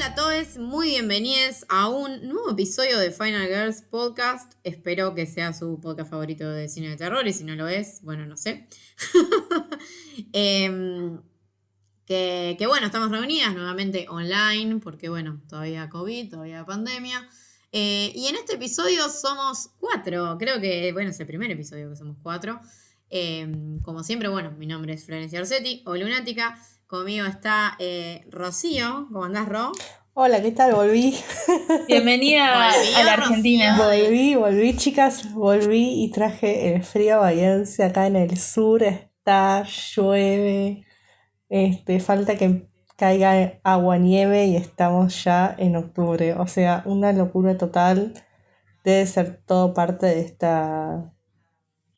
Hola a todos, muy bienvenidos a un nuevo episodio de Final Girls Podcast. Espero que sea su podcast favorito de cine de terror y si no lo es, bueno, no sé. Que bueno, estamos reunidas nuevamente online porque bueno, todavía COVID, todavía pandemia. Y en este episodio somos 4, creo que bueno, es el primer episodio que somos 4. Como siempre, bueno, mi nombre es Florencia Orsetti o Lunática. Conmigo está Rocío. ¿Cómo andás, Ro? Hola, ¿qué tal? Volví. Bienvenida a la Argentina. Volví, chicas, volví y traje el frío bahiense acá en el sur. Llueve, falta que caiga agua nieve y estamos ya en octubre. O sea, una locura total. Debe ser todo parte de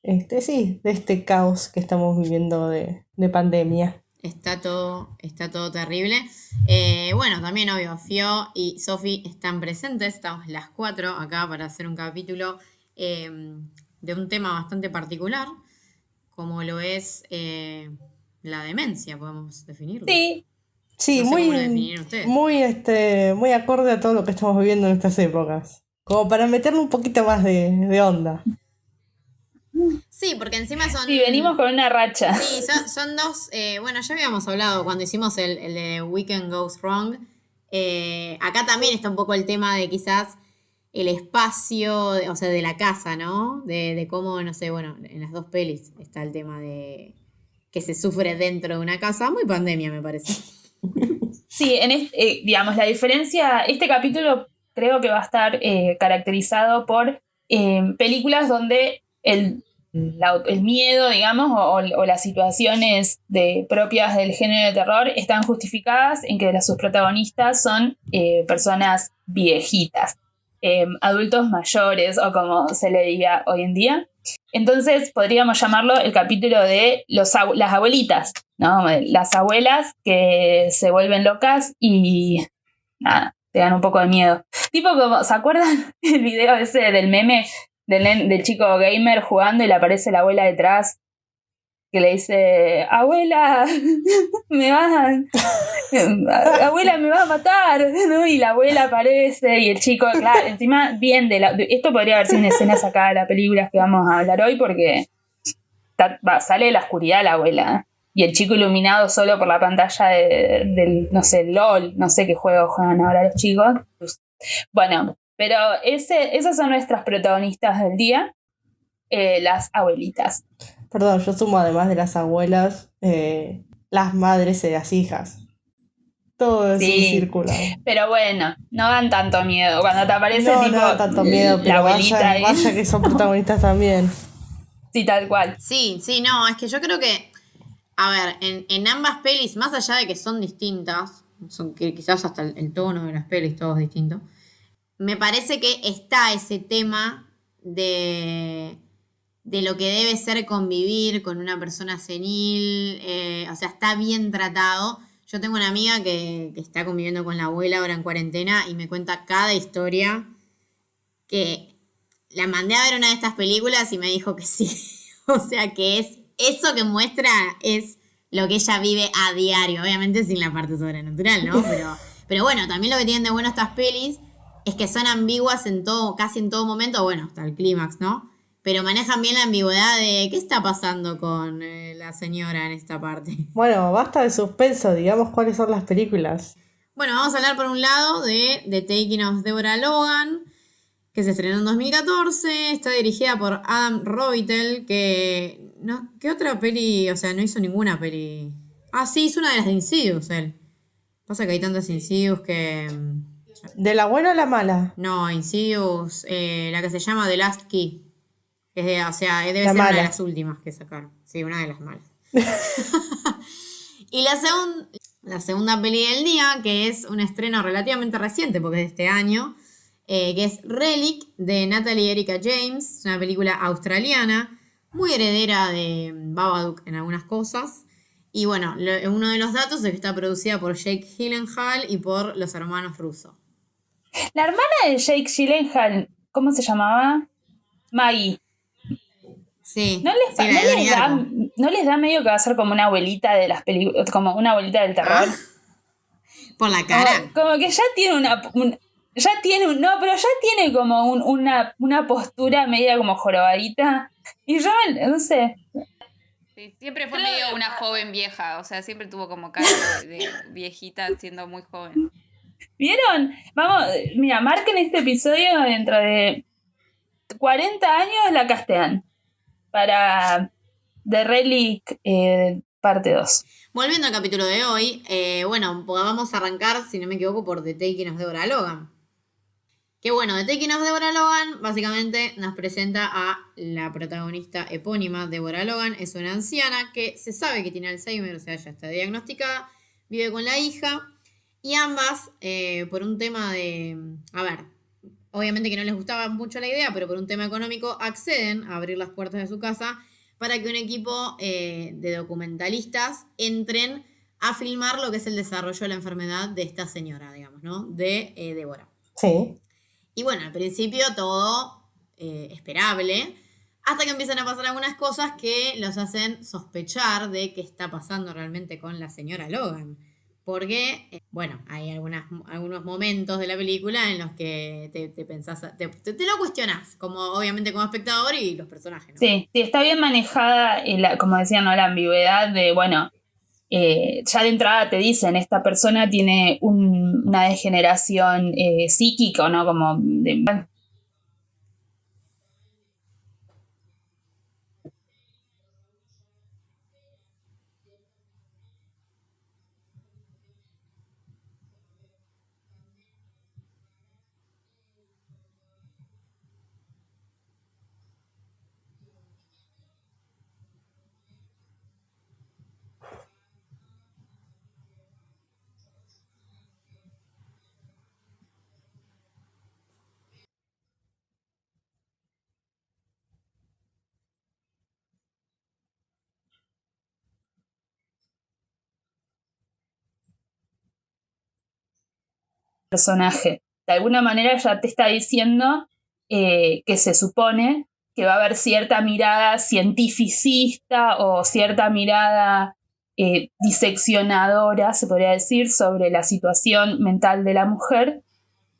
de este caos que estamos viviendo de pandemia. Está todo terrible. Bueno, también obvio, Fio y Sofi están presentes. Estamos las 4 acá para hacer un capítulo de un tema bastante particular, como lo es la demencia, podemos definirlo. Sí, no sé cómo lo definirían ustedes. Muy acorde a todo lo que estamos viviendo en estas épocas. Como para meterle un poquito más de onda. Sí, porque encima son... Sí, venimos con una racha. Sí, son dos... bueno, ya habíamos hablado cuando hicimos el de Weekend Goes Wrong. Acá también está un poco el tema de quizás el espacio, o sea, de la casa, ¿no? De cómo, no sé, bueno, en las dos pelis está el tema de que se sufre dentro de una casa. Muy pandemia, me parece. Sí, digamos, la diferencia, este capítulo creo que va a estar caracterizado por películas donde el miedo, digamos, o las situaciones propias del género de terror están justificadas en que sus protagonistas son personas viejitas, adultos mayores o como se le diga hoy en día. Entonces podríamos llamarlo el capítulo de las abuelitas, ¿no? Las abuelas que se vuelven locas y nada, te dan un poco de miedo. Tipo como, ¿se acuerdan el video ese del meme del chico gamer jugando y le aparece la abuela detrás? Que le dice, abuela, abuela, me va a matar, ¿no? Y la abuela aparece y el chico, claro, encima bien esto podría haber sido una escena sacada de las películas que vamos a hablar hoy porque sale de la oscuridad la abuela, y el chico iluminado solo por la pantalla del, no sé, LOL, no sé qué juego juegan ahora los chicos. Bueno, pero esas son nuestras protagonistas del día, las abuelitas. Perdón, yo sumo además de las abuelas, las madres y las hijas. Todo es un círculo. Pero bueno, no dan tanto miedo. Cuando te aparece no dan tanto miedo, pero vaya que son protagonistas también. Sí, tal cual. Sí, no, es que yo creo que, a ver, en ambas pelis, más allá de que son distintas, son que quizás hasta el tono de las pelis todo es distinto, me parece que está ese tema de lo que debe ser convivir con una persona senil, o sea, está bien tratado. Yo tengo una amiga que está conviviendo con la abuela ahora en cuarentena y me cuenta cada historia que la mandé a ver una de estas películas y me dijo que sí. O sea, que es eso que muestra es lo que ella vive a diario, obviamente sin la parte sobrenatural, ¿no? Pero bueno, también lo que tienen de bueno estas pelis es que son ambiguas casi en todo momento, bueno, hasta el clímax, ¿no? Pero manejan bien la ambigüedad de qué está pasando con la señora en esta parte. Bueno, basta de suspenso, digamos cuáles son las películas. Bueno, vamos a hablar por un lado de The Taking of Deborah Logan, que se estrenó en 2014, está dirigida por Adam Robitel, que... No, ¿qué otra peli? O sea, no hizo ninguna peli. Ah, sí, hizo una de las de Insidious, él. Pasa que hay tantas Insidious que... ¿De la buena o la mala? No, Insidious, la que se llama The Last Key. O sea, debe la ser mala. Una de las últimas que sacaron. Sí, una de las malas. Y la segunda peli del día, que es un estreno relativamente reciente, porque es de este año, que es Relic, de Natalie Erica James. Es una película australiana, muy heredera de Babadook en algunas cosas. Y bueno, uno de los datos es que está producida por Jake Gyllenhaal y por los hermanos Russo. La hermana de Jake Gyllenhaal, ¿cómo se llamaba? Maggie. Sí. ¿No les da medio que va a ser como una abuelita de las películas, como una abuelita del terror? Por la cara. Como que ya tiene no, pero ya tiene como una postura media como jorobadita. Y yo, no sé. Sí, siempre fue medio una joven vieja, o sea, siempre tuvo como cara de viejita siendo muy joven. ¿Vieron? Vamos, mira, marquen este episodio dentro de 40 años la castean para The Relic parte 2. Volviendo al capítulo de hoy, bueno, vamos a arrancar, si no me equivoco, por The Taking of Deborah Logan. Que bueno, The Taking of Deborah Logan básicamente nos presenta a la protagonista epónima, Deborah Logan. Es una anciana que se sabe que tiene Alzheimer, o sea, ya está diagnosticada, vive con la hija y ambas, por un tema de, a ver, obviamente que no les gustaba mucho la idea, pero por un tema económico acceden a abrir las puertas de su casa para que un equipo de documentalistas entren a filmar lo que es el desarrollo de la enfermedad de esta señora, digamos, ¿no? De Deborah. Sí. Y bueno, al principio todo esperable, hasta que empiezan a pasar algunas cosas que los hacen sospechar de qué está pasando realmente con la señora Logan. Porque, bueno, hay algunos momentos de la película en los que te pensás, te lo cuestionás, como obviamente como espectador y los personajes, ¿no? Sí, está bien manejada, como decían, ¿no? La ambigüedad de, bueno, ya de entrada te dicen, esta persona tiene una degeneración psíquica, ¿no? Como de... personaje. De alguna manera ya te está diciendo que se supone que va a haber cierta mirada cientificista o cierta mirada diseccionadora, se podría decir, sobre la situación mental de la mujer,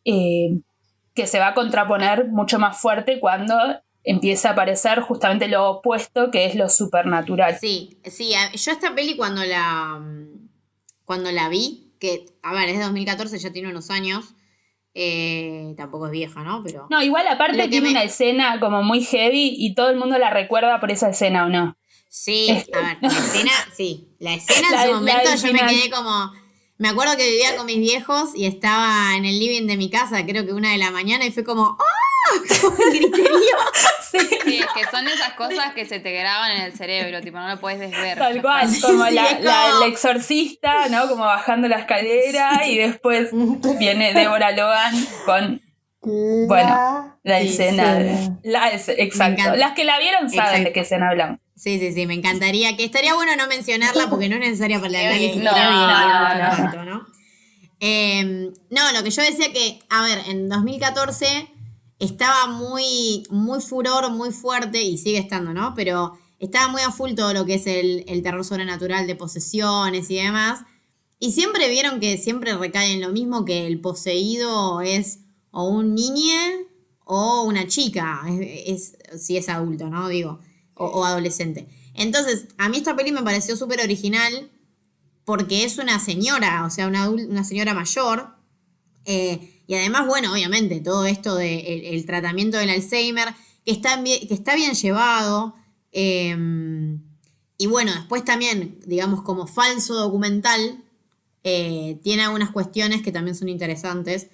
que se va a contraponer mucho más fuerte cuando empieza a aparecer justamente lo opuesto, que es lo supernatural. Sí, yo esta peli cuando la vi, que, a ver, es de 2014, ya tiene unos años, tampoco es vieja, ¿no? Pero no, igual aparte tiene una escena como muy heavy y todo el mundo la recuerda por esa escena, ¿o no? Sí, a ver, la escena en su momento yo me quedé como... Me acuerdo que vivía con mis viejos y estaba en el living de mi casa, creo que 1 de la mañana, y fue como ¡ah! Como un griterío. Sí, es que son esas cosas que se te graban en el cerebro, tipo, no lo puedes desver. Tal cual, como la exorcista, ¿no? Como bajando la escalera y después viene Deborah Logan con... Bueno, la escena. Exacto. Las que la vieron saben de qué escena hablamos. Sí, me encantaría. Que estaría bueno no mencionarla porque no es necesaria para el análisis. No, lo que yo decía que, a ver, en 2014 estaba muy, muy furor, muy fuerte, y sigue estando, ¿no? Pero estaba muy a full todo lo que es el terror sobrenatural de posesiones y demás. Y siempre vieron que siempre recae en lo mismo, que el poseído es o un niño o una chica, si es adulto, ¿no? Digo, o adolescente. Entonces, a mí esta peli me pareció súper original porque es una señora, o sea, una señora mayor. Y además, bueno, obviamente, todo esto del tratamiento del Alzheimer, que está bien llevado. Y bueno, después también, digamos, como falso documental, tiene algunas cuestiones que también son interesantes.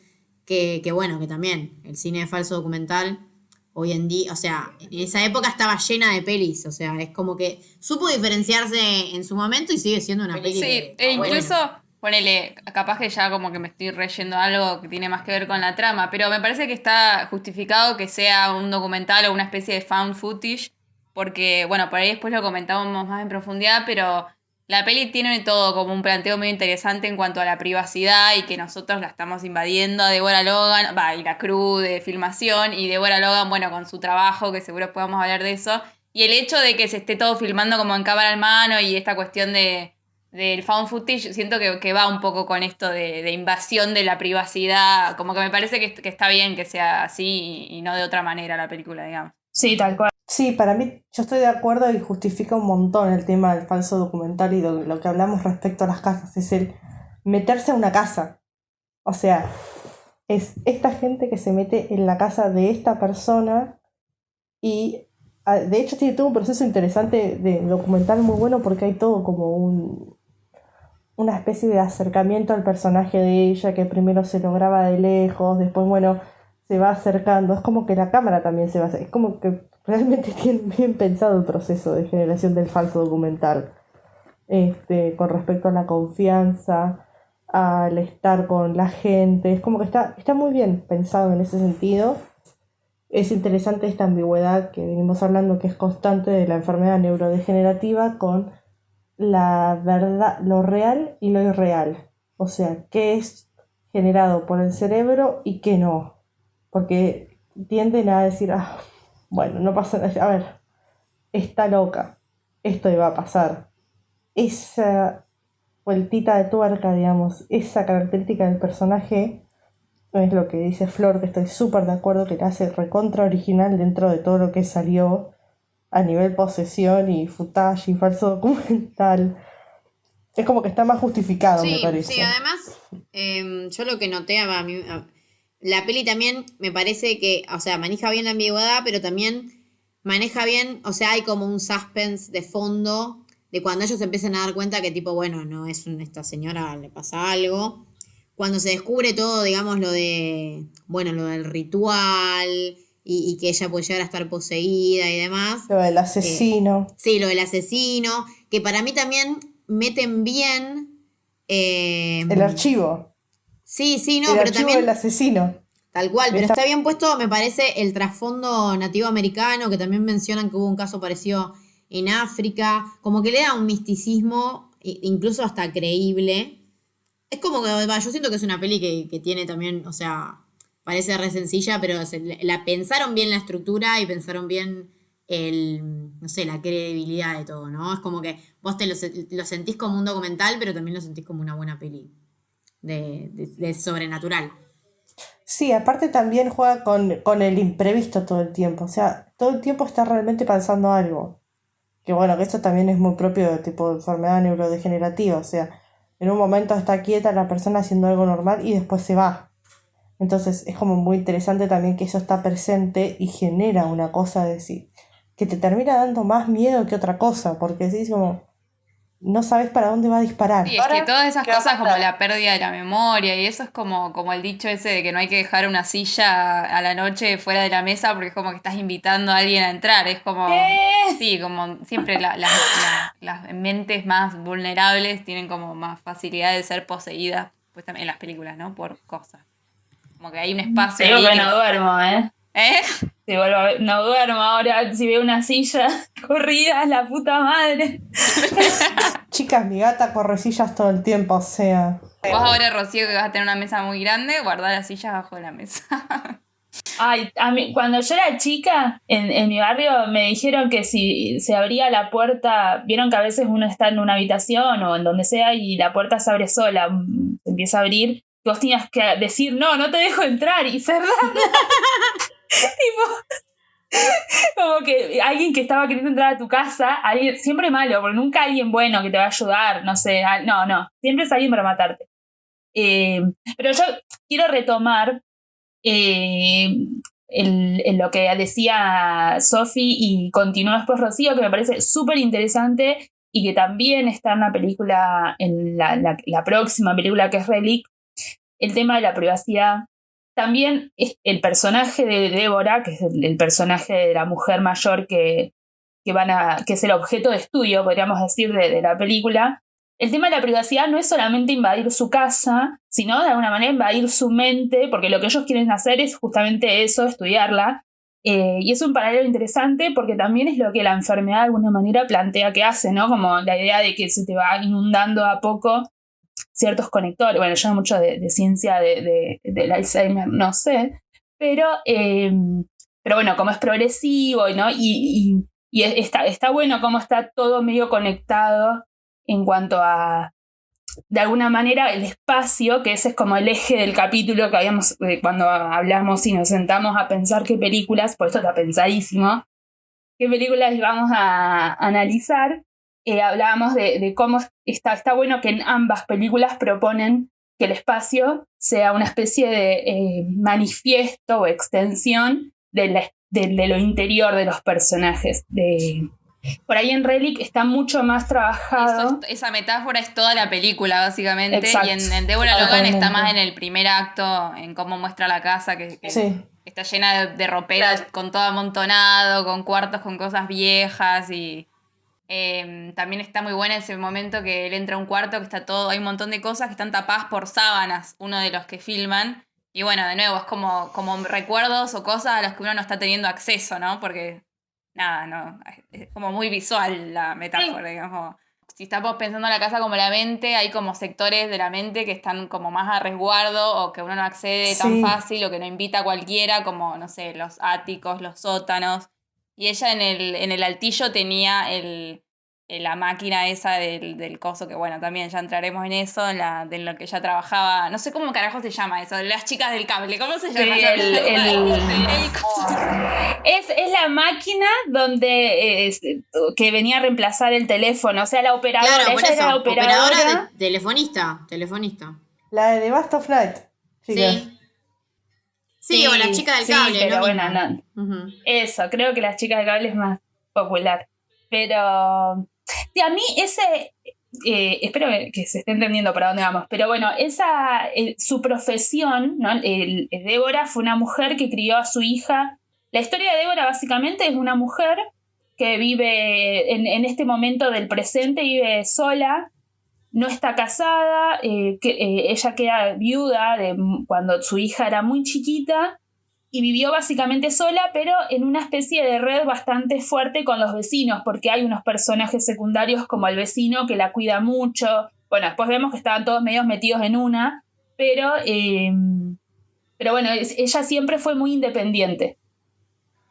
Que bueno, que también el cine de falso documental hoy en día, o sea, en esa época estaba llena de pelis, o sea, es como que supo diferenciarse en su momento y sigue siendo una peli. Sí, incluso, ponele, capaz que ya como que me estoy reyendo algo que tiene más que ver con la trama, pero me parece que está justificado que sea un documental o una especie de found footage, porque, bueno, por ahí después lo comentamos más en profundidad, pero la peli tiene todo como un planteo muy interesante en cuanto a la privacidad y que nosotros la estamos invadiendo a Deborah Logan, y la crew de filmación, y Deborah Logan, bueno, con su trabajo, que seguro podamos hablar de eso, y el hecho de que se esté todo filmando como en cámara en mano y esta cuestión de del found footage, siento que va un poco con esto de invasión de la privacidad, como que me parece que está bien que sea así y no de otra manera la película, digamos. Sí, tal cual. Sí, para mí, yo estoy de acuerdo y justifica un montón el tema del falso documental y lo que hablamos respecto a las casas. Es el meterse a una casa. O sea, es esta gente que se mete en la casa de esta persona y de hecho tiene todo un proceso interesante de documental muy bueno porque hay todo como una especie de acercamiento al personaje de ella que primero se lo graba de lejos, después, bueno, se va acercando. Es como que la cámara también se va a hacer. Es como que realmente tiene bien pensado el proceso de generación del falso documental. Con respecto a la confianza, al estar con la gente. Es como que está muy bien pensado en ese sentido. Es interesante esta ambigüedad que venimos hablando, que es constante de la enfermedad neurodegenerativa con la verdad, lo real y lo irreal. O sea, qué es generado por el cerebro y qué no. Porque tienden a decir, bueno, no pasa nada. A ver, está loca. Esto iba a pasar. Esa vueltita de tuerca, digamos, esa característica del personaje es lo que dice Flor, que estoy súper de acuerdo, que la hace recontra original dentro de todo lo que salió a nivel posesión y footage y falso documental. Es como que está más justificado, me parece. Sí, además, yo lo que noté, la peli también me parece que, o sea, maneja bien la ambigüedad, pero también maneja bien, o sea, hay como un suspense de fondo de cuando ellos empiezan a dar cuenta que tipo, bueno, no es esta señora, le pasa algo. Cuando se descubre todo, digamos, lo del ritual y que ella puede llegar a estar poseída y demás. Lo del asesino. Sí, lo del asesino, que para mí también meten bien... el archivo. Sí, no, el pero archivo también... del asesino. Tal cual, pero está bien puesto, me parece, el trasfondo nativo americano, que también mencionan que hubo un caso parecido en África, como que le da un misticismo, incluso hasta creíble. Es como que, yo siento que es una peli que tiene también, o sea, parece re sencilla, pero la pensaron bien la estructura y pensaron bien no sé, la credibilidad de todo, ¿no? Es como que vos lo sentís como un documental, pero también lo sentís como una buena peli de sobrenatural. Sí, aparte también juega con el imprevisto todo el tiempo. O sea, todo el tiempo está realmente pensando algo. Que bueno, que esto también es muy propio de tipo de enfermedad neurodegenerativa. O sea, en un momento está quieta la persona haciendo algo normal y después se va. Entonces es como muy interesante también que eso está presente y genera una cosa de sí, que te termina dando más miedo que otra cosa, porque decís como, no sabes para dónde va a disparar. Sí, es que todas esas cosas como la pérdida de la memoria y eso es como el dicho ese de que no hay que dejar una silla a la noche fuera de la mesa porque es como que estás invitando a alguien a entrar, es como, sí, como siempre las mentes más vulnerables tienen como más facilidad de ser poseídas, pues también en las películas, ¿no? Por cosas. Como que hay un espacio Te digo ahí que no duermo, ¿eh? Si vuelvo a ver, no duermo ahora, si veo una silla corrida, la puta madre. Chicas, mi gata corre sillas todo el tiempo, o sea. Vos ahora, Rocío, que vas a tener una mesa muy grande, guardá las sillas abajo de la mesa. Ay, a mí, cuando yo era chica, en mi barrio me dijeron que si se abría la puerta, vieron que a veces uno está en una habitación o en donde sea y la puerta se abre sola, se empieza a abrir, que vos tenías que decir, no te dejo entrar y cerrar. Tipo, como que alguien que estaba queriendo entrar a tu casa, alguien, siempre malo, porque nunca alguien bueno que te va a ayudar, no sé, no, siempre es alguien para matarte. Pero yo quiero retomar lo que decía Sofi y continuó después Rocío, que me parece súper interesante y que también está en la película, en la próxima película que es Relic, el tema de la privacidad. También el personaje de Débora, que es el personaje de la mujer mayor que es el objeto de estudio, podríamos decir, de la película. El tema de la privacidad no es solamente invadir su casa, sino de alguna manera invadir su mente, porque lo que ellos quieren hacer es justamente eso, estudiarla. Y es un paralelo interesante porque también es lo que la enfermedad de alguna manera plantea que hace, ¿no? Como la idea de que se te va inundando a poco ciertos conectores. Bueno, yo no mucho de ciencia del Alzheimer, no sé, pero bueno, como es progresivo, ¿no? Y está bueno cómo está todo medio conectado en cuanto a, de alguna manera, el espacio, que ese es como el eje del capítulo que habíamos, cuando hablamos y nos sentamos a pensar qué películas, por esto está pensadísimo, qué películas vamos a analizar. Hablábamos de cómo está bueno que en ambas películas proponen que el espacio sea una especie de manifiesto o extensión de lo interior de los personajes. Por ahí en Relic está mucho más trabajado. Esa metáfora es toda la película, básicamente. Exacto. Y en Deborah Logan está más en el primer acto, en cómo muestra la casa, que Sí. está llena de roperos, con todo amontonado, con cuartos con cosas viejas. Y también está muy buena ese momento que él entra a un cuarto que está todo, hay un montón de cosas que están tapadas por sábanas, uno de los que filman. Y bueno, de nuevo, es como recuerdos o cosas a las que uno no está teniendo acceso, ¿no? Porque, nada, no, es como muy visual la metáfora, digamos. Si estamos pensando en la casa como la mente, hay como sectores de la mente que están como más a resguardo o que uno no accede tan fácil o que no invita a cualquiera, como, no sé, los áticos, los sótanos. Y ella en el altillo tenía la máquina esa del coso, que bueno, también ya entraremos en eso, de lo que ella trabajaba. No sé cómo carajo se llama eso, las chicas del cable, ¿cómo se llama? Es la máquina donde que venía a reemplazar el teléfono, o sea, la operadora. Claro, por ella eso, era la operadora. telefonista. La de The Bast of Night. Sí. Sí, o la chica del cable, pero ¿no? bueno, no. Uh-huh. Eso, creo que la chica del cable es más popular. Pero sí, a mí ese, espero que se esté entendiendo para dónde vamos, pero bueno, su profesión, ¿no? Débora fue una mujer que crió a su hija. La historia de Débora básicamente es una mujer que vive en este momento del presente, vive sola, no está casada, ella queda viuda cuando su hija era muy chiquita y vivió básicamente sola, pero en una especie de red bastante fuerte con los vecinos, porque hay unos personajes secundarios como el vecino que la cuida mucho. Bueno, después vemos que estaban todos medios metidos en una, pero bueno, ella siempre fue muy independiente.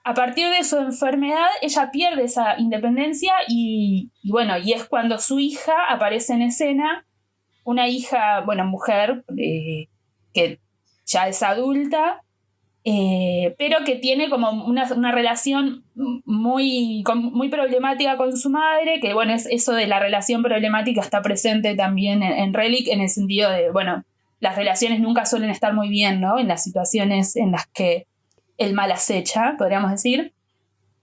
A partir de su enfermedad, ella pierde esa independencia y bueno, y es cuando su hija aparece en escena, una hija, bueno, mujer, que ya es adulta, pero que tiene como una relación muy problemática con su madre, que bueno, eso de la relación problemática está presente también en Relic, en el sentido de, bueno, las relaciones nunca suelen estar muy bien, ¿no? En las situaciones en las que el mal acecha, podríamos decir.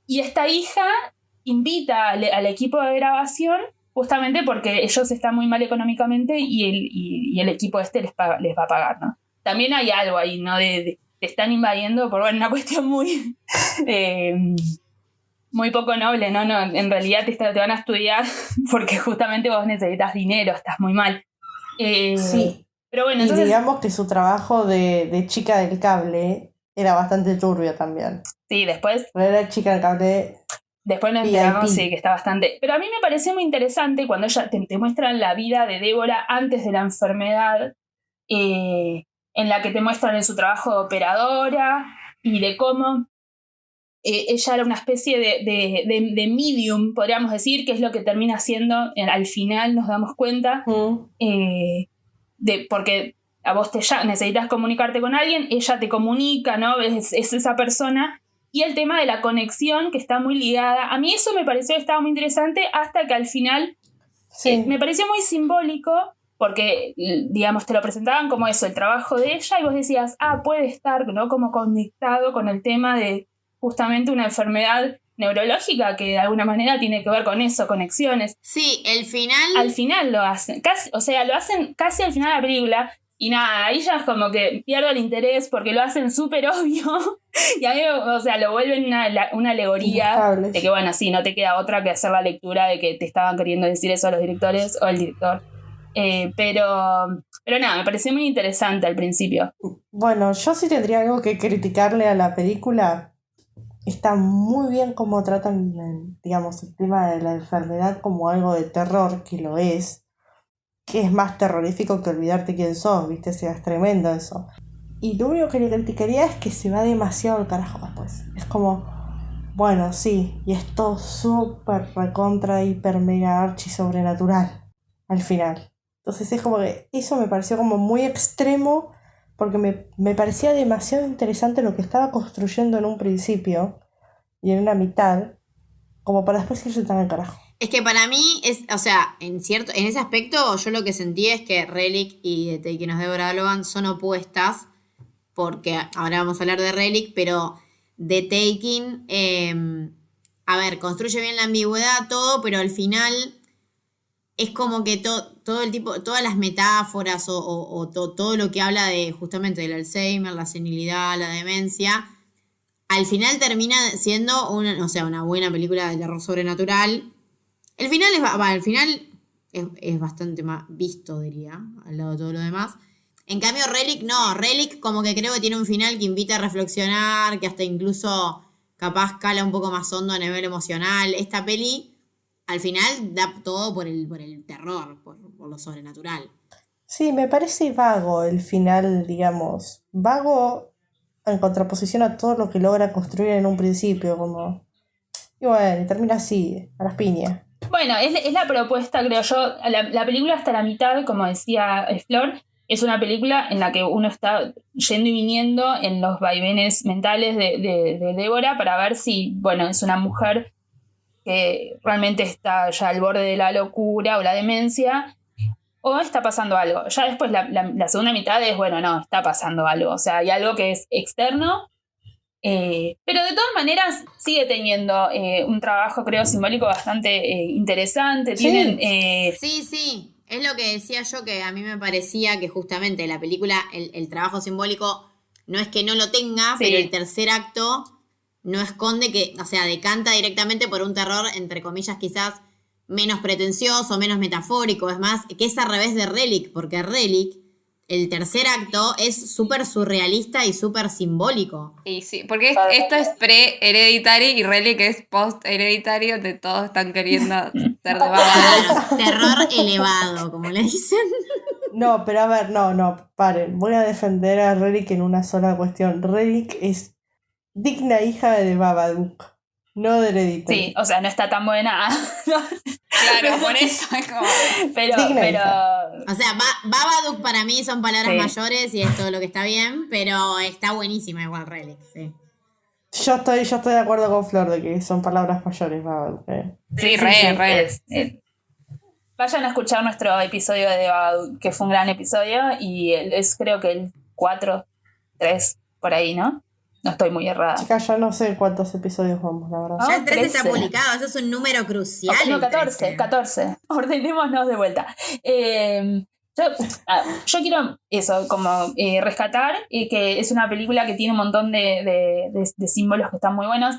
Y esta hija invita al equipo de grabación justamente porque ellos están muy mal económicamente y el equipo les va a pagar, ¿no? También hay algo ahí, ¿no? Te están invadiendo por una cuestión muy muy poco noble, ¿no? No, en realidad te van a estudiar porque justamente vos necesitas dinero, estás muy mal. Sí. Pero bueno, y entonces, digamos que su trabajo de chica del cable era bastante turbio también. Sí, después... Era chica del cable... Después nos enteramos, sí, que está bastante... Pero a mí me pareció muy interesante cuando ella te muestran la vida de Débora antes de la enfermedad, en la que te muestran en su trabajo de operadora y de cómo ella era una especie de medium, podríamos decir, que es lo que termina siendo, al final nos damos cuenta, porque a vos necesitas comunicarte con alguien, ella te comunica, ¿no? Es esa persona. Y el tema de la conexión, que está muy ligada. A mí eso me pareció que estaba muy interesante hasta que al final me pareció muy simbólico, porque, digamos, te lo presentaban como eso, el trabajo de ella, y vos decías, puede estar, ¿no? Como conectado con el tema de justamente una enfermedad neurológica que de alguna manera tiene que ver con eso, conexiones. Sí, el final... Al final lo hacen, lo hacen casi al final de la película. Y nada, ahí ya es como que pierdo el interés porque lo hacen súper obvio. Y a mí, lo vuelven una alegoría de que, bueno, sí, no te queda otra que hacer la lectura de que te estaban queriendo decir eso a los directores o el director. Pero nada, me pareció muy interesante al principio. Bueno, yo sí tendría algo que criticarle a la película. Está muy bien cómo tratan, digamos, el tema de la enfermedad como algo de terror, que lo es. Que es más terrorífico que olvidarte quién sos, ¿viste? O sea, es tremendo eso. Y lo único que le criticaría es que se va demasiado al carajo después. Es como, bueno, sí, y es todo súper recontra, hiper, mega archi sobrenatural. al final. Entonces es como que eso me pareció como muy extremo porque me parecía demasiado interesante lo que estaba construyendo en un principio y en una mitad, como para después irse tan al carajo. Es que para mí es, o sea, en ese aspecto yo lo que sentí es que Relic y The Taking of Deborah Logan son opuestas, porque ahora vamos a hablar de Relic, pero The Taking, a ver, construye bien la ambigüedad, todo, pero al final es como que todo el tipo, todas las metáforas todo lo que habla de justamente del Alzheimer, la senilidad, la demencia, al final termina siendo una buena película de terror sobrenatural. El final es bastante más visto, diría, al lado de todo lo demás. En cambio, Relic no. Relic como que creo que tiene un final que invita a reflexionar, que hasta incluso capaz cala un poco más hondo a nivel emocional. Esta peli, al final, da todo por el terror, por lo sobrenatural. Sí, me parece vago el final, digamos. Vago en contraposición a todo lo que logra construir en un principio, como... Y bueno, termina así, a las piñas. Bueno, es la propuesta, creo yo. La película hasta la mitad, como decía Flor, es una película en la que uno está yendo y viniendo en los vaivenes mentales de Débora para ver si, bueno, es una mujer que realmente está ya al borde de la locura o la demencia, o está pasando algo. Ya después la segunda mitad es, bueno, no, está pasando algo. O sea, hay algo que es externo. Pero de todas maneras sigue teniendo un trabajo, creo, simbólico bastante interesante. Sí. Tienen, Sí, es lo que decía yo, que a mí me parecía que justamente la película, el trabajo simbólico no es que no lo tenga, Sí. pero el tercer acto no esconde que, o sea, decanta directamente por un terror, entre comillas, quizás menos pretencioso, menos metafórico. Es más, que es al revés de Relic, porque Relic, el tercer acto, es súper surrealista y súper simbólico. Y sí, porque esto es pre-hereditario y Relic es post-hereditario, de todos están queriendo ser de Baba. Claro, terror elevado, como le dicen. No, pero a ver, no, paren. Voy a defender a Relic en una sola cuestión. Relic es digna hija de Babadook, no de Hereditary. sí, o sea, no está tan buena. Claro, por eso es como... pero Digna hija. O sea, Babadook para mí son palabras Sí. mayores y es todo lo que está bien, pero está buenísima igual Relic, sí. Yo estoy de acuerdo con Flor de que son palabras mayores, Babadook. Sí, re. Vayan a escuchar nuestro episodio de Babadook, que fue un gran episodio, y es creo que el 4, 3, por ahí, ¿no? No estoy muy errada. Chicas, ya no sé cuántos episodios vamos, la verdad. Ah, Ya el 13 está 13. publicado, eso es un número crucial. No, el 13. 14. Ordenémonos de vuelta. Yo quiero eso, como rescatar que es una película que tiene un montón de símbolos que están muy buenos.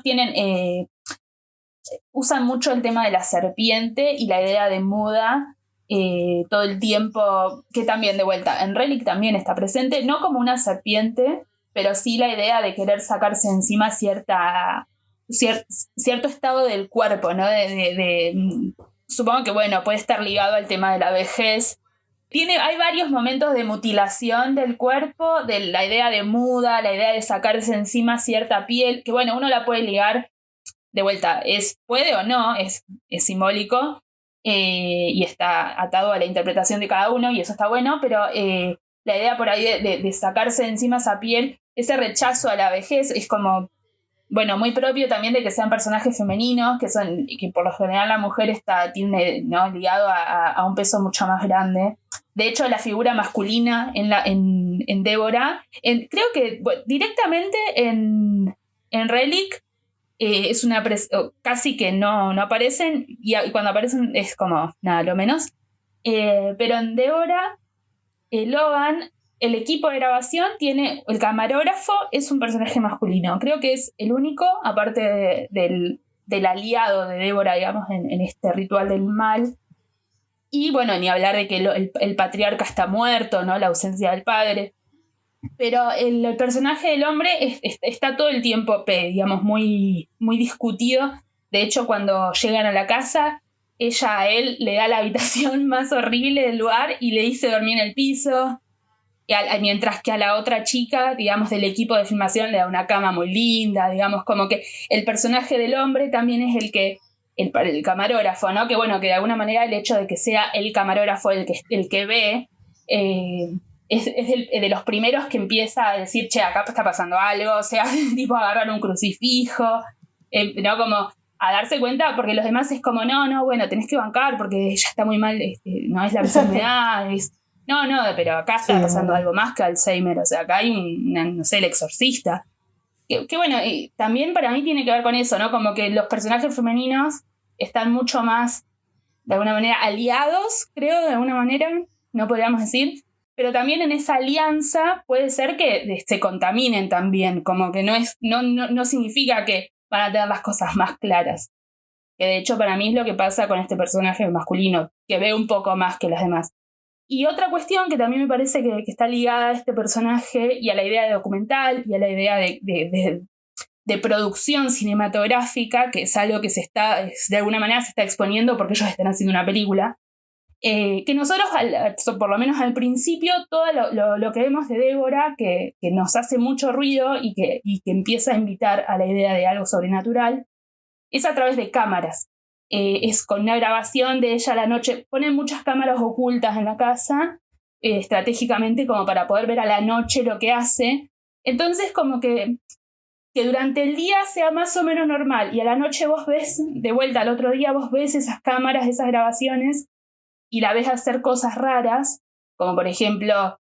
Usan mucho el tema de la serpiente y la idea de muda todo el tiempo, que también de vuelta en Relic también está presente, no como una serpiente, pero sí la idea de querer sacarse encima cierto estado del cuerpo, ¿no? Supongo que, bueno, puede estar ligado al tema de la vejez. Hay varios momentos de mutilación del cuerpo, de la idea de muda, la idea de sacarse encima cierta piel, que bueno, uno la puede ligar de vuelta, puede o no, es simbólico y está atado a la interpretación de cada uno y eso está bueno, pero la idea por ahí de sacarse encima esa piel, ese rechazo a la vejez es como, bueno, muy propio también de que sean personajes femeninos, que por lo general la mujer tiene, ¿no?, ligado a un peso mucho más grande. De hecho, la figura masculina en Débora, creo que directamente en Relic, es casi que no aparecen, y cuando aparecen es como nada, lo menos. Pero en Débora, Logan, el equipo de grabación tiene, el camarógrafo es un personaje masculino. Creo que es el único, aparte del aliado de Débora, digamos, en este ritual del mal. Y bueno, ni hablar de que el patriarca está muerto, ¿no? La ausencia del padre. Pero el personaje del hombre está todo el tiempo, digamos, muy, muy discutido. De hecho, cuando llegan a la casa, ella a él le da la habitación más horrible del lugar y le dice dormir en el piso. Mientras que a la otra chica, digamos, del equipo de filmación le da una cama muy linda, digamos, como que el personaje del hombre también es el que el camarógrafo, ¿no? Que bueno, que de alguna manera el hecho de que sea el camarógrafo el que ve, es de los primeros que empieza a decir, che, acá está pasando algo, o sea, tipo agarrar un crucifijo, ¿no? Como a darse cuenta, porque los demás es como, no, bueno, tenés que bancar porque ya está muy mal, no es la enfermedad, no, pero acá está pasando algo más que Alzheimer, o sea, acá hay no sé, el exorcista. Que bueno, también para mí tiene que ver con eso, ¿no? Como que los personajes femeninos están mucho más, de alguna manera, aliados, creo, de alguna manera, no podríamos decir, pero también en esa alianza puede ser que se contaminen también, como que no significa que van a tener las cosas más claras. Que de hecho para mí es lo que pasa con este personaje masculino, que ve un poco más que las demás. Y otra cuestión que también me parece que está ligada a este personaje y a la idea de documental y a la idea de producción cinematográfica, que es algo que de alguna manera se está exponiendo porque ellos están haciendo una película, que nosotros, por lo menos al principio, todo lo que vemos de Débora, que nos hace mucho ruido y que empieza a invitar a la idea de algo sobrenatural, es a través de cámaras. Es con una grabación de ella a la noche. Ponen muchas cámaras ocultas en la casa, estratégicamente como para poder ver a la noche lo que hace. Entonces como que durante el día sea más o menos normal y a la noche vos ves, de vuelta al otro día vos ves esas cámaras, esas grabaciones y la ves hacer cosas raras, como por ejemplo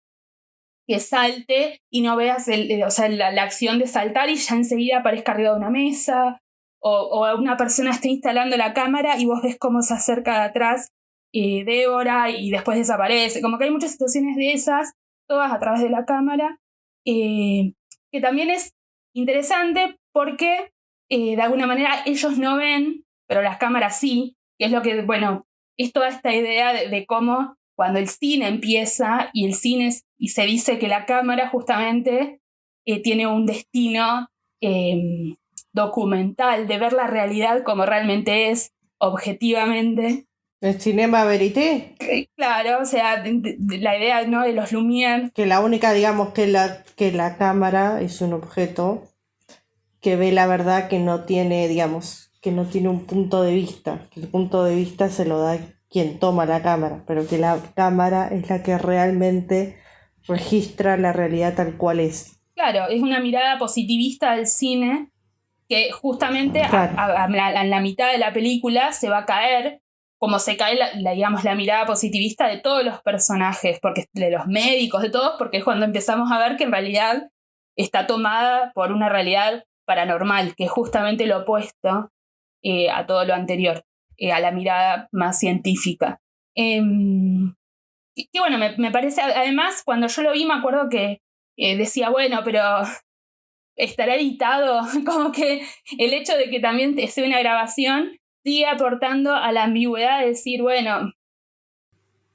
que salte y no veas la acción de saltar y ya enseguida aparezca arriba de una mesa, o una persona está instalando la cámara y vos ves cómo se acerca de atrás Débora y después desaparece. Como que hay muchas situaciones de esas, todas a través de la cámara, que también es interesante porque de alguna manera ellos no ven, pero las cámaras sí, que es lo que, bueno, es toda esta idea de cómo cuando el cine empieza y y se dice que la cámara justamente tiene un destino documental, de ver la realidad como realmente es, objetivamente. ¿El cinema verité? Claro, o sea, la idea, ¿no?, de los Lumière. Que la única, digamos, que la cámara es un objeto que ve la verdad, que no tiene, digamos, que no tiene un punto de vista, que el punto de vista se lo da quien toma la cámara, pero que la cámara es la que realmente registra la realidad tal cual es. Claro, es una mirada positivista del cine que justamente claro. en la mitad de la película se va a caer, como se cae digamos, la mirada positivista de todos los personajes, porque de los médicos, de todos, porque es cuando empezamos a ver que en realidad está tomada por una realidad paranormal, que es justamente lo opuesto a todo lo anterior, a la mirada más científica. Que bueno, me parece, además, cuando yo lo vi me acuerdo que decía, bueno, pero estará editado, como que el hecho de que también sea una grabación sigue aportando a la ambigüedad de decir, bueno,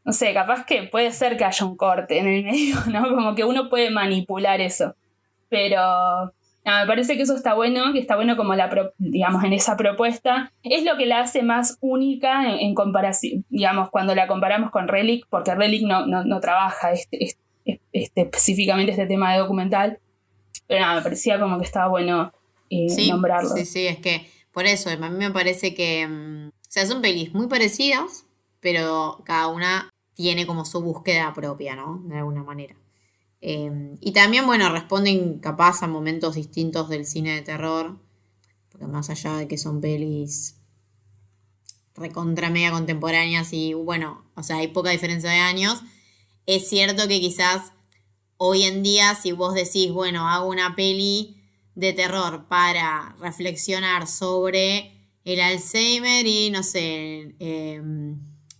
no sé, capaz que puede ser que haya un corte en el medio, ¿no? Como que uno puede manipular eso. Pero me parece que eso está bueno, que está bueno como digamos, en esa propuesta. Es lo que la hace más única en comparación, digamos, cuando la comparamos con Relic, porque Relic no trabaja específicamente este tema de documental. Pero me parecía como que estaba bueno nombrarlo. Sí, es que por eso, a mí me parece que, o sea, son pelis muy parecidas, pero cada una tiene como su búsqueda propia, ¿no? De alguna manera. Y también, bueno, responden capaz a momentos distintos del cine de terror, porque más allá de que son pelis recontra media contemporáneas y, bueno, o sea, hay poca diferencia de años, es cierto que quizás hoy en día, si vos decís, bueno, hago una peli de terror para reflexionar sobre el Alzheimer y, no sé,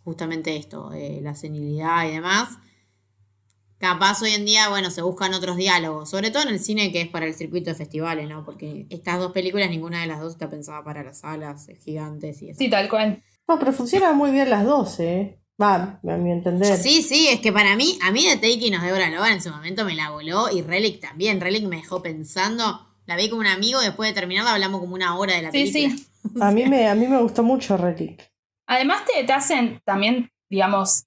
justamente esto, la senilidad y demás, capaz hoy en día, bueno, se buscan otros diálogos, sobre todo en el cine que es para el circuito de festivales, ¿no? Porque estas dos películas, ninguna de las dos está pensada para las salas gigantes y eso. Sí, tal cual. No, pero funcionan muy bien las dos, Va, a mi entender. Sí, es que para mí, a mí The Taking of Deborah Logan en su momento me la voló y Relic también. Relic me dejó pensando, la vi con un amigo y después de terminarla hablamos como una hora de la película. Sí. A mí me gustó mucho Relic. Además te hacen también, digamos,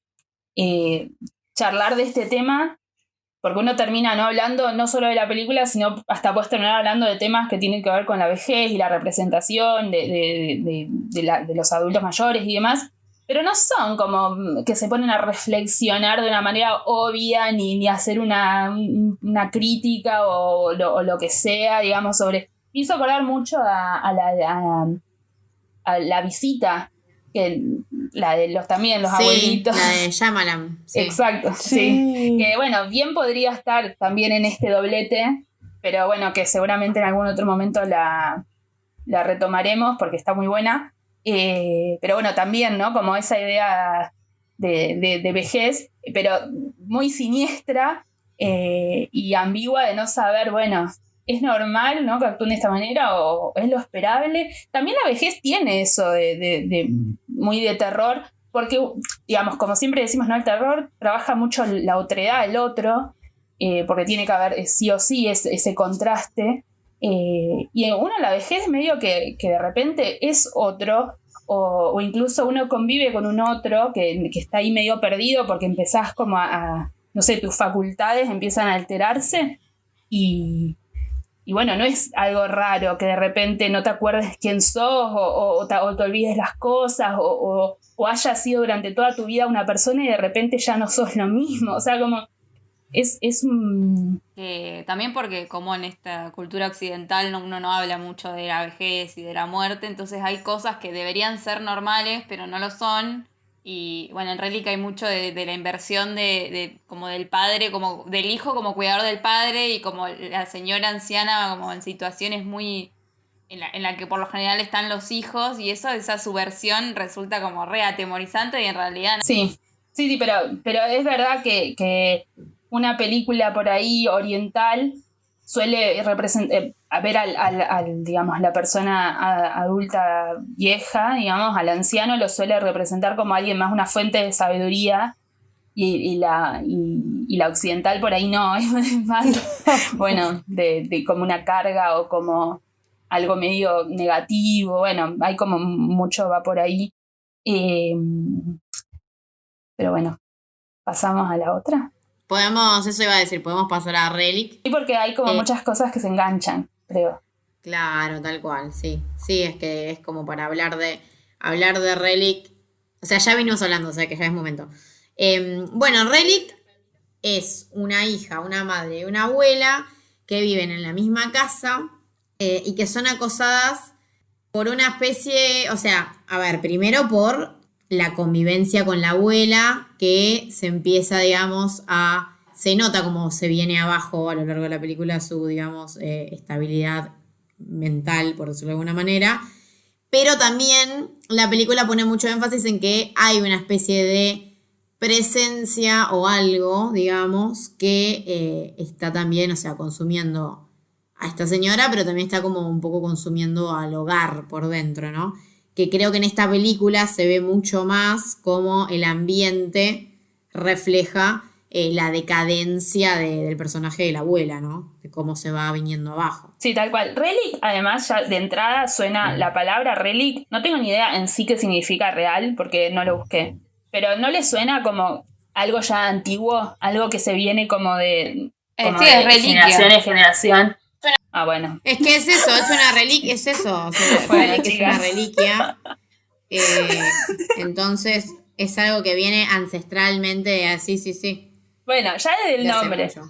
charlar de este tema porque uno termina no hablando no solo de la película, sino hasta puedes terminar hablando de temas que tienen que ver con la vejez y la representación de los adultos mayores y demás, pero no son como que se ponen a reflexionar de una manera obvia ni hacer una crítica o lo que sea, digamos, sobre... Me hizo acordar mucho a la visita, que la de los abuelitos. La de Shyamalan. Sí. Exacto, sí. Que bueno, bien podría estar también en este doblete, pero bueno, que seguramente en algún otro momento la retomaremos porque está muy buena. Pero bueno, también, ¿no? Como esa idea de vejez, pero muy siniestra y ambigua de no saber, bueno, ¿es normal, ¿no?, que actúen de esta manera o es lo esperable? También la vejez tiene eso de muy de terror, porque, digamos, como siempre decimos, ¿no?, el terror trabaja mucho la otredad del otro, porque tiene que haber sí o sí ese contraste. Y uno la vejez medio que de repente es otro, o incluso uno convive con un otro que está ahí medio perdido porque empezás como no sé, tus facultades empiezan a alterarse y bueno, no es algo raro que de repente no te acuerdes quién sos o te olvides las cosas o hayas sido durante toda tu vida una persona y de repente ya no sos lo mismo. O sea, como es un... También porque como en esta cultura occidental uno no habla mucho de la vejez y de la muerte, entonces hay cosas que deberían ser normales pero no lo son. Y bueno, en Relic hay mucho de la inversión de como del padre, como del hijo como cuidador del padre y como la señora anciana como en situaciones muy en la que por lo general están los hijos, y esa subversión resulta como re atemorizante y en realidad no. Sí, pero es verdad que una película por ahí oriental suele representar, a ver digamos, la persona adulta vieja, digamos, al anciano lo suele representar como alguien más, una fuente de sabiduría, y la occidental por ahí no, es más, bueno, de como una carga o como algo medio negativo. Bueno, hay como mucho va por ahí. Pero bueno, pasamos a la otra. Eso iba a decir, podemos pasar a Relic. Sí, porque hay como muchas cosas que se enganchan, creo. Claro, tal cual, sí. Sí, es que es como para hablar de Relic. O sea, ya vinimos hablando, o sea que ya es momento. Bueno, Relic es una hija, una madre y una abuela que viven en la misma casa y que son acosadas por una especie, o sea, a ver, primero por la convivencia con la abuela, que se empieza, digamos, se nota como se viene abajo a lo largo de la película su, digamos, estabilidad mental, por decirlo de alguna manera, pero también la película pone mucho énfasis en que hay una especie de presencia o algo, digamos, que está también, o sea, consumiendo a esta señora, pero también está como un poco consumiendo al hogar por dentro, ¿no? Que creo que en esta película se ve mucho más cómo el ambiente refleja la decadencia del personaje de la abuela, ¿no? De cómo se va viniendo abajo. Sí, tal cual. Relic, además, ya de entrada suena la palabra relic. No tengo ni idea en sí qué significa real, porque no lo busqué. Pero ¿no le suena como algo ya antiguo? Algo que se viene como de... Como sí, de es reliquia. generación en generación. Ah, bueno. Es que es eso, es una reliquia, es eso. O sea, Bueno, Relic es una reliquia. Entonces, es algo que viene ancestralmente así, sí. Bueno, ya desde el Le hace nombre. mucho.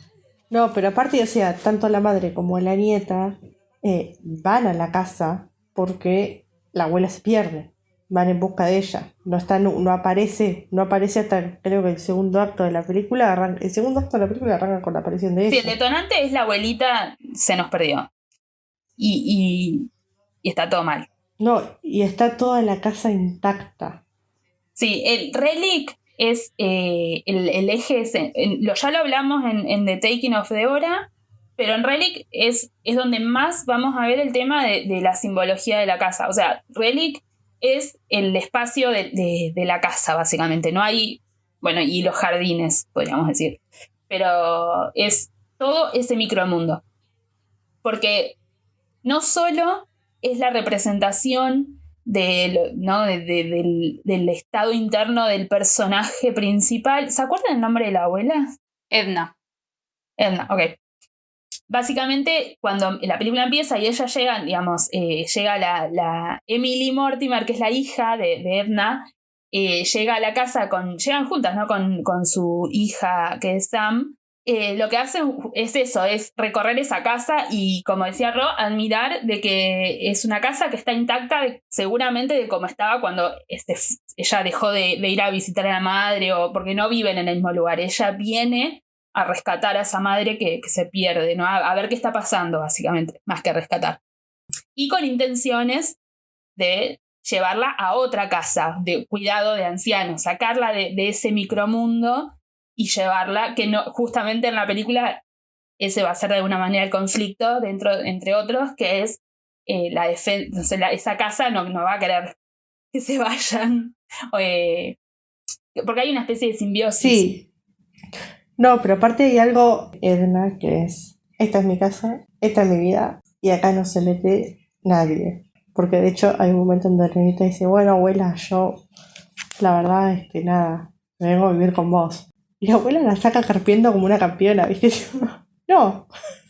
No, pero aparte, o sea, tanto la madre como la nieta van a la casa porque la abuela se pierde. Van en busca de ella. No aparece hasta creo que el segundo acto de la película. El segundo acto de la película arranca con la aparición de Sí, ella. el detonante es la abuelita se nos perdió. Y está todo mal. No, y está toda la casa intacta. Sí, el relic es el eje ese. Ya lo hablamos en The Taking of the Hora, pero en Relic es donde más vamos a ver el tema de la simbología de la casa. O sea, Relic es el espacio de la casa, básicamente. No hay, bueno, y los jardines, podríamos decir. Pero es todo ese micromundo. Porque no solo es la representación del estado interno del personaje principal. ¿Se acuerdan el nombre de la abuela? Edna. Edna, ok. Básicamente, cuando la película empieza y ella llega, digamos, llega la Emily Mortimer, que es la hija de Edna, llega a la casa llegan juntas, ¿no? Con su hija, que es Sam. Lo que hacen es eso, es recorrer esa casa y, como decía Ro, admirar de que es una casa que está intacta seguramente de cómo estaba cuando ella dejó de ir a visitar a la madre, o porque no viven en el mismo lugar. Ella viene a rescatar a esa madre que se pierde, ¿no? A ver qué está pasando, básicamente, más que a rescatar. Y con intenciones de llevarla a otra casa de cuidado de ancianos, sacarla de ese micromundo y llevarla, que no, justamente en la película ese va a ser de alguna manera el conflicto entre otros, que es la defensa, esa casa no va a querer que se vayan, porque hay una especie de simbiosis. Sí. No, pero aparte hay algo, Edna, que es, esta es mi casa, esta es mi vida, y acá no se mete nadie. Porque de hecho hay un momento en donde Renita dice, bueno, abuela, yo, la verdad es que nada, me vengo a vivir con vos. Y la abuela la saca carpiendo como una campeona, ¿viste? No,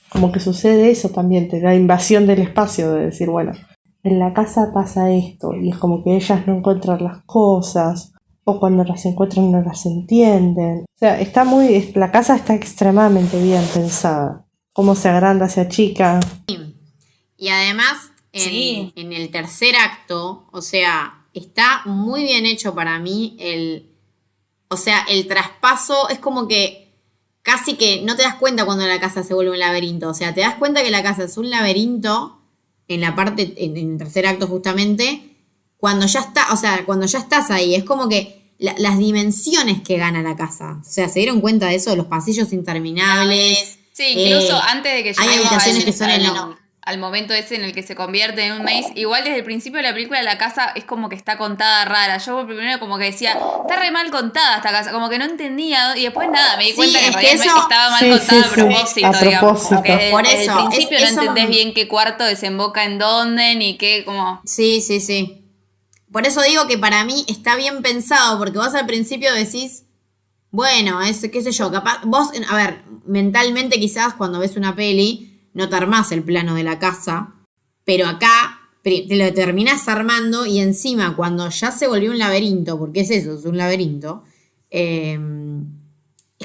como que sucede eso también, te da invasión del espacio, de decir, bueno, en la casa pasa esto, y es como que ellas no encuentran las cosas, o cuando las encuentran no las entienden. O sea, la casa está extremadamente bien pensada. Cómo se agranda, se achica. Y además, Sí. en el tercer acto, o sea, está muy bien hecho para mí o sea, el traspaso es como que casi que no te das cuenta cuando la casa se vuelve un laberinto. O sea, te das cuenta que la casa es un laberinto en el tercer acto justamente, cuando ya está, o sea, cuando ya estás ahí. Es como que las dimensiones que gana la casa. O sea, ¿se dieron cuenta de eso? Los pasillos interminables. Sí, incluso antes de que hay lleguemos habitaciones que son al momento ese en el que se convierte en un maze, igual desde el principio de la película la casa es como que está contada rara. Yo primero como que decía, está re mal contada esta casa, como que no entendía, y después nada, me di cuenta que en realidad estaba mal contada a propósito, digamos. Como que Por desde eso, el principio no eso entendés bien qué cuarto desemboca en dónde, ni qué, como... Sí. Por eso digo que para mí está bien pensado, porque vos al principio decís, bueno, qué sé yo, capaz, vos, a ver, mentalmente quizás cuando ves una peli no te armás el plano de la casa, pero acá te lo terminás armando y encima cuando ya se volvió un laberinto, porque es eso, es un laberinto, es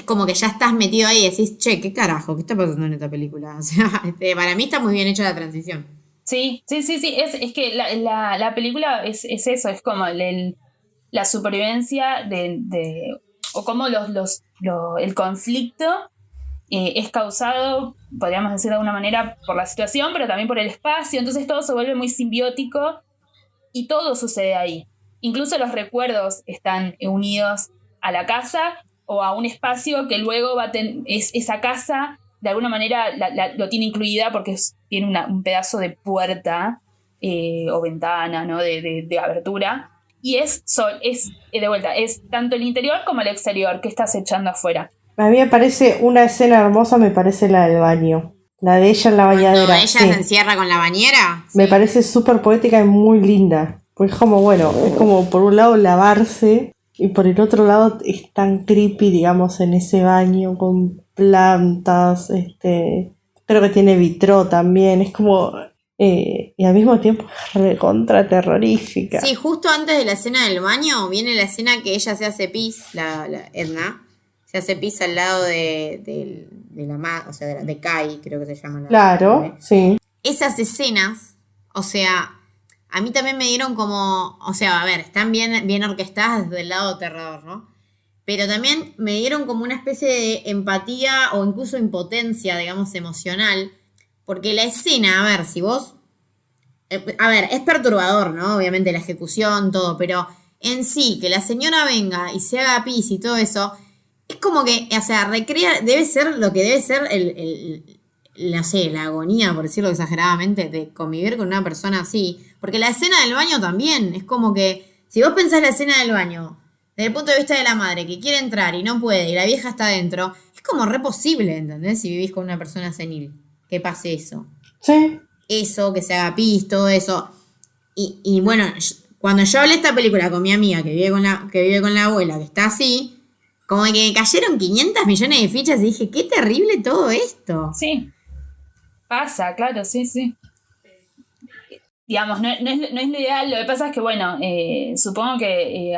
como que ya estás metido ahí y decís, che, ¿qué carajo? ¿Qué está pasando en esta película? O sea, para mí está muy bien hecha la transición. Sí. Es que la película es eso, es como la supervivencia o como el conflicto es causado, podríamos decir de alguna manera, por la situación, pero también por el espacio. Entonces todo se vuelve muy simbiótico y todo sucede ahí. Incluso los recuerdos están unidos a la casa o a un espacio que luego esa casa de alguna manera lo tiene incluida porque tiene un pedazo de puerta o ventana, ¿no? de abertura. Y de vuelta, es tanto el interior como el exterior que estás echando afuera. A mí me parece una escena hermosa, me parece la del baño. La de ella en la bañadera. Cuando ella se encierra con la bañera. Me parece súper poética y muy linda. Pues es como, bueno, es como por un lado lavarse y por el otro lado es tan creepy, digamos, en ese baño con plantas, creo que tiene vitró también, es como... y al mismo tiempo es recontra terrorífica. Sí, justo antes de la escena del baño viene la escena que ella se hace pis, la Edna, se hace pis al lado de o sea, de Kai, creo que se llama. Claro, sí. Esas escenas, o sea, a mí también me dieron como, o sea, a ver, están bien orquestadas desde el lado terror, ¿no? Pero también me dieron como una especie de empatía o incluso impotencia, digamos, emocional, porque la escena, a ver, si vos... a ver, es perturbador, ¿no? Obviamente la ejecución, todo, pero en sí, que la señora venga y se haga pis y todo eso, es como que, o sea, debe ser lo que debe ser no sé, la agonía, por decirlo exageradamente, de convivir con una persona así. Porque la escena del baño también, es como que, si vos pensás la escena del baño, desde el punto de vista de la madre, que quiere entrar y no puede, y la vieja está adentro, es como re posible, ¿entendés? Si vivís con una persona senil, que pase eso. Sí. Eso, que se haga pis, todo eso. Y bueno, cuando yo hablé esta película con mi amiga que vive con la abuela, que está así, Como que me cayeron 500 millones de fichas y dije, qué terrible todo esto. Sí, pasa, claro, sí. Digamos, no es lo ideal, lo que pasa es que, bueno, supongo que,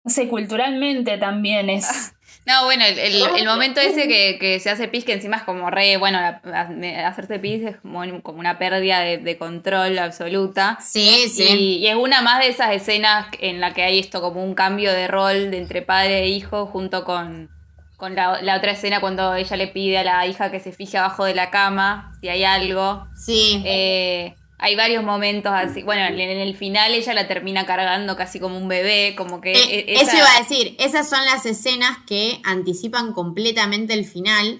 no sé, culturalmente también es... No, bueno, el momento ese que se hace pis, que encima es como bueno, hacerse pis es como una pérdida de control absoluta. Sí. Y es una más de esas escenas en la que hay esto como un cambio de rol de entre padre e hijo, junto con la otra escena cuando ella le pide a la hija que se fije abajo de la cama si hay algo. Sí. Hay varios momentos así. Bueno, en el final ella la termina cargando casi como un bebé, como que... Eso iba a decir, esas son las escenas que anticipan completamente el final,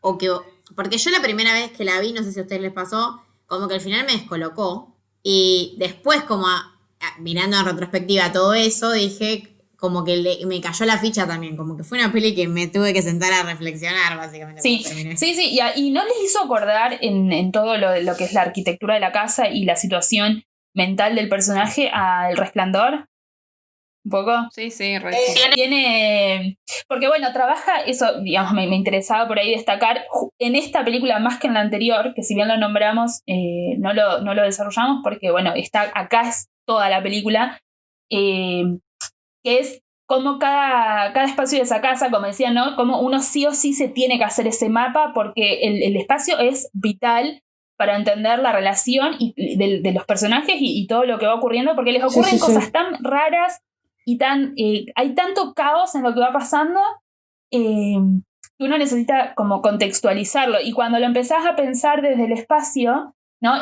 porque yo la primera vez que la vi, no sé si a ustedes les pasó, como que el final me descolocó, y después como mirando en retrospectiva todo eso, dije como que me cayó la ficha también, como que fue una peli que me tuve que sentar a reflexionar básicamente. Sí, y no les hizo acordar en todo lo que es la arquitectura de la casa y la situación mental del personaje al Resplandor, un poco. Sí, Tiene, porque bueno, trabaja eso, digamos, me interesaba por ahí destacar en esta película más que en la anterior, que si bien lo nombramos, no lo desarrollamos porque bueno, acá es toda la película, que es como cada espacio de esa casa, como decía, ¿no? Como uno sí o sí se tiene que hacer ese mapa porque el espacio es vital para entender la relación de los personajes y todo lo que va ocurriendo, porque les ocurren cosas tan raras y hay tanto caos en lo que va pasando que uno necesita como contextualizarlo. Y cuando lo empezás a pensar desde el espacio, ¿no?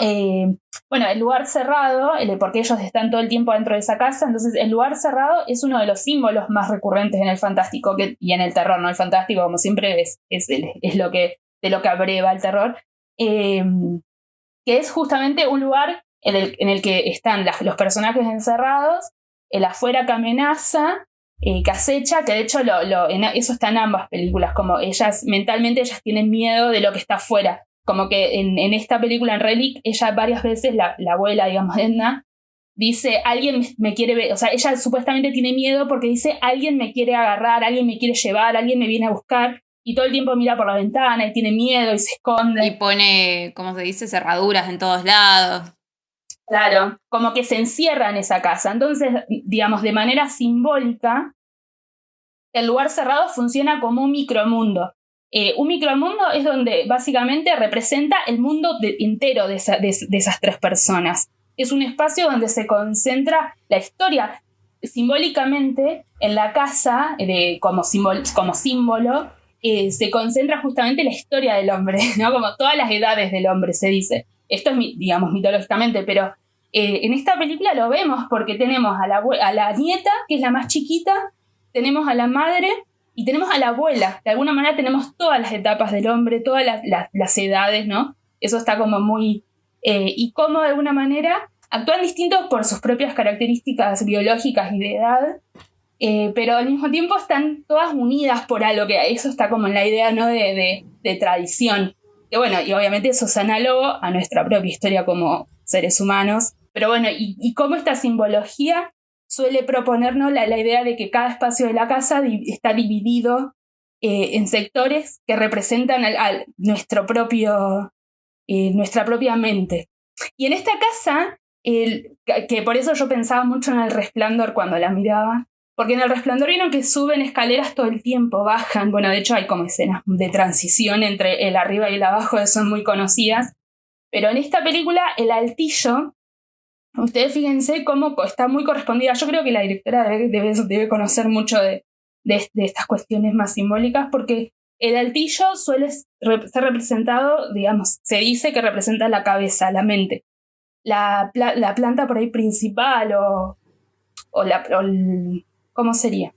Bueno, el lugar cerrado, porque ellos están todo el tiempo dentro de esa casa, entonces el lugar cerrado es uno de los símbolos más recurrentes en el fantástico y en el terror, ¿no? El fantástico, como siempre, es de lo que abreva el terror, que es justamente un lugar en el que están los personajes encerrados, el afuera que amenaza, que acecha, que de hecho eso está en ambas películas, como mentalmente ellas tienen miedo de lo que está afuera. Como que en esta película, en Relic, ella varias veces, la abuela, digamos, Edna, dice, alguien me quiere ver, o sea, ella supuestamente tiene miedo porque dice, alguien me quiere agarrar, alguien me quiere llevar, alguien me viene a buscar, y todo el tiempo mira por la ventana y tiene miedo y se esconde. Y pone, como se dice, cerraduras en todos lados. Claro, como que se encierra en esa casa. Entonces, digamos, de manera simbólica, el lugar cerrado funciona como un micromundo. Un micromundo es donde básicamente representa el mundo entero de esas tres personas. Es un espacio donde se concentra la historia. Simbólicamente, en la casa, como símbolo, se concentra justamente la historia del hombre, ¿no? Como todas las edades del hombre, se dice. Esto es, digamos, mitológicamente, pero en esta película lo vemos porque tenemos a la nieta, que es la más chiquita, tenemos a la madre y tenemos a la abuela. De alguna manera tenemos todas las etapas del hombre, todas las edades, ¿no? Eso está como muy... y cómo de alguna manera actúan distintos por sus propias características biológicas y de edad, pero al mismo tiempo están todas unidas por algo, que eso está como en la idea, ¿no? de tradición. Que bueno, y obviamente eso es análogo a nuestra propia historia como seres humanos. Pero bueno, y cómo esta simbología suele proponernos la idea de que cada espacio de la casa está dividido en sectores que representan nuestra propia mente. Y en esta casa, que por eso yo pensaba mucho en El Resplandor cuando la miraba, porque en El Resplandor vieron que suben escaleras todo el tiempo, bajan, bueno, de hecho hay como escenas de transición entre el arriba y el abajo que son muy conocidas, pero en esta película el altillo, ustedes fíjense cómo está muy correspondida. Yo creo que la directora debe conocer mucho de estas cuestiones más simbólicas, porque el altillo suele ser representado, digamos, se dice que representa la cabeza, la mente. La planta por ahí principal ¿cómo sería?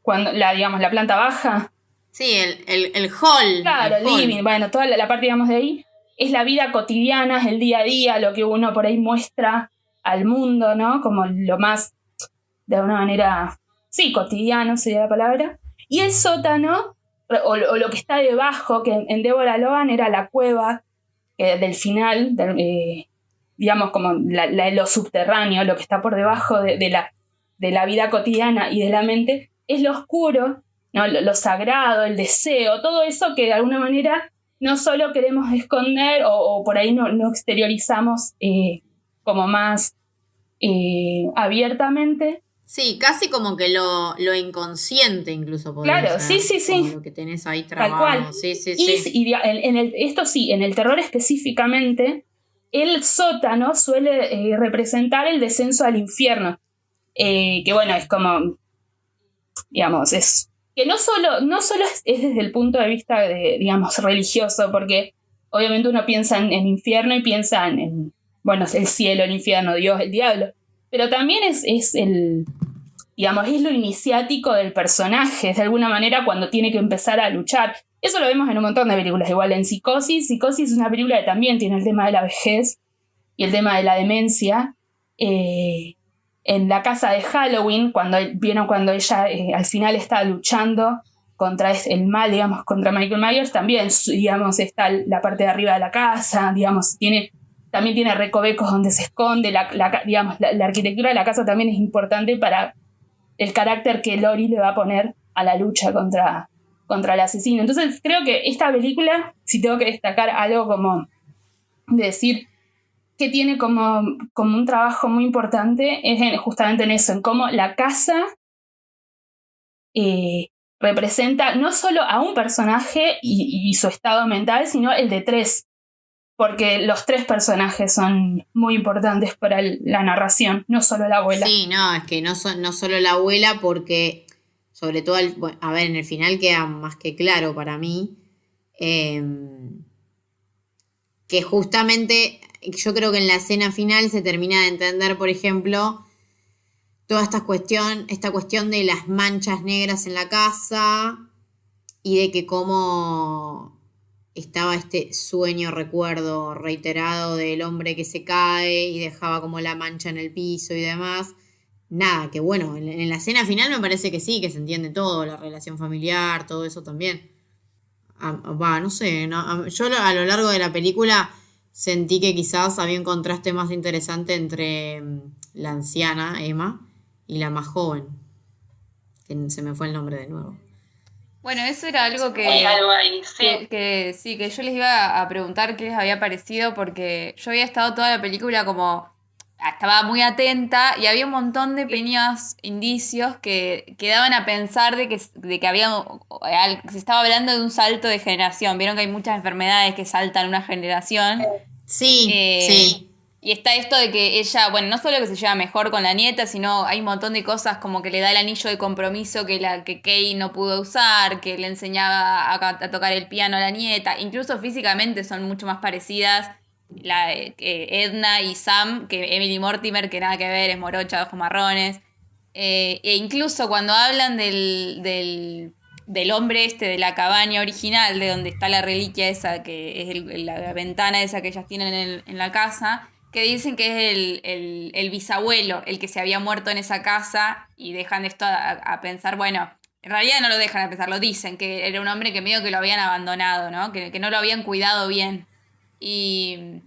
Cuando la planta baja. Sí, el hall. Claro, el living, bueno, toda la parte, digamos, de ahí es la vida cotidiana, es el día a día, lo que uno por ahí muestra al mundo, ¿no? Como lo más, de alguna manera, sí, cotidiano sería la palabra. Y el sótano, o lo que está debajo, que en Deborah Logan era la cueva del final, digamos, como lo subterráneo, lo que está por debajo de la vida cotidiana y de la mente, es lo oscuro, ¿no? Lo sagrado, el deseo, todo eso que de alguna manera no solo queremos esconder o por ahí no exteriorizamos como más abiertamente. Sí, casi como que lo inconsciente incluso podría Claro, ser. sí. Como lo que tenés ahí Tal cual. trabado. Sí. Esto sí, en el terror específicamente, el sótano suele representar el descenso al infierno. Que bueno, es como, digamos, es que no solo es desde el punto de vista digamos, religioso, porque obviamente uno piensa en infierno y piensa bueno, el cielo, el infierno, Dios, el diablo, pero también es digamos, es lo iniciático del personaje, de alguna manera cuando tiene que empezar a luchar. Eso lo vemos en un montón de películas, igual en Psicosis. Psicosis es una película que también tiene el tema de la vejez y el tema de la demencia. En la casa de Halloween, cuando ella al final está luchando contra el mal, digamos, contra Michael Myers, también, digamos, está la parte de arriba de la casa, digamos, también tiene recovecos donde se esconde, digamos, la arquitectura de la casa también es importante para el carácter que Laurie le va a poner a la lucha contra el asesino. Entonces creo que esta película, si tengo que destacar algo como decir que tiene como un trabajo muy importante, es justamente en eso, en cómo la casa representa no solo a un personaje y su estado mental, sino el de tres, porque los tres personajes son muy importantes para la narración, no solo la abuela. Sí, no, es que no solo la abuela, porque sobre todo, a ver, en el final queda más que claro para mí que justamente yo creo que en la escena final se termina de entender, por ejemplo, toda esta cuestión de las manchas negras en la casa y de que cómo estaba este recuerdo reiterado del hombre que se cae y dejaba como la mancha en el piso y demás. Nada, que bueno, en la escena final me parece que sí, que se entiende todo, la relación familiar, todo eso también. No sé, yo a lo largo de la película sentí que quizás había un contraste más interesante entre la anciana, Emma, y la más joven, que se me fue el nombre de nuevo. Bueno, eso era algo que, algo ahí, sí. que yo les iba a preguntar qué les había parecido, porque yo había estado toda la película como, estaba muy atenta y había un montón de pequeños indicios que daban a pensar de que se estaba hablando de un salto de generación. Vieron que hay muchas enfermedades que saltan una generación. Sí, sí. Y está esto de que ella, bueno, no solo que se lleva mejor con la nieta, sino hay un montón de cosas como que le da el anillo de compromiso que Kay no pudo usar, que le enseñaba a tocar el piano a la nieta. Incluso físicamente son mucho más parecidas Edna y Sam que Emily Mortimer, que nada que ver, es morocha, de ojos marrones. E incluso cuando hablan del hombre de la cabaña original, de donde está la reliquia esa, que es la ventana esa que ellas tienen en la casa, que dicen que es el bisabuelo, el que se había muerto en esa casa, y dejan esto a pensar, bueno, en realidad no lo dejan a pensar, lo dicen, que era un hombre que medio que lo habían abandonado, ¿no? Que no lo habían cuidado bien. Y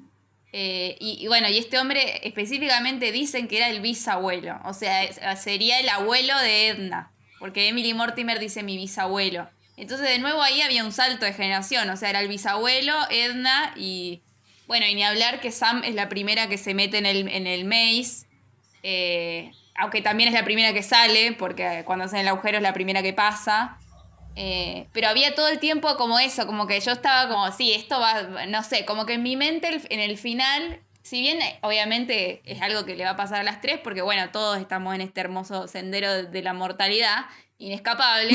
bueno, y este hombre específicamente dicen que era el bisabuelo, o sea, sería el abuelo de Edna, porque Emily Mortimer dice mi bisabuelo. Entonces de nuevo ahí había un salto de generación, o sea, era el bisabuelo, Edna y bueno, y ni hablar que Sam es la primera que se mete en el maze, aunque también es la primera que sale, porque cuando hacen el agujero es la primera que pasa. Pero había todo el tiempo como eso, como que yo estaba como, sí, esto va, no sé, como que en mi mente en el final, si bien obviamente es algo que le va a pasar a las tres, porque bueno, todos estamos en este hermoso sendero de la mortalidad, inescapable,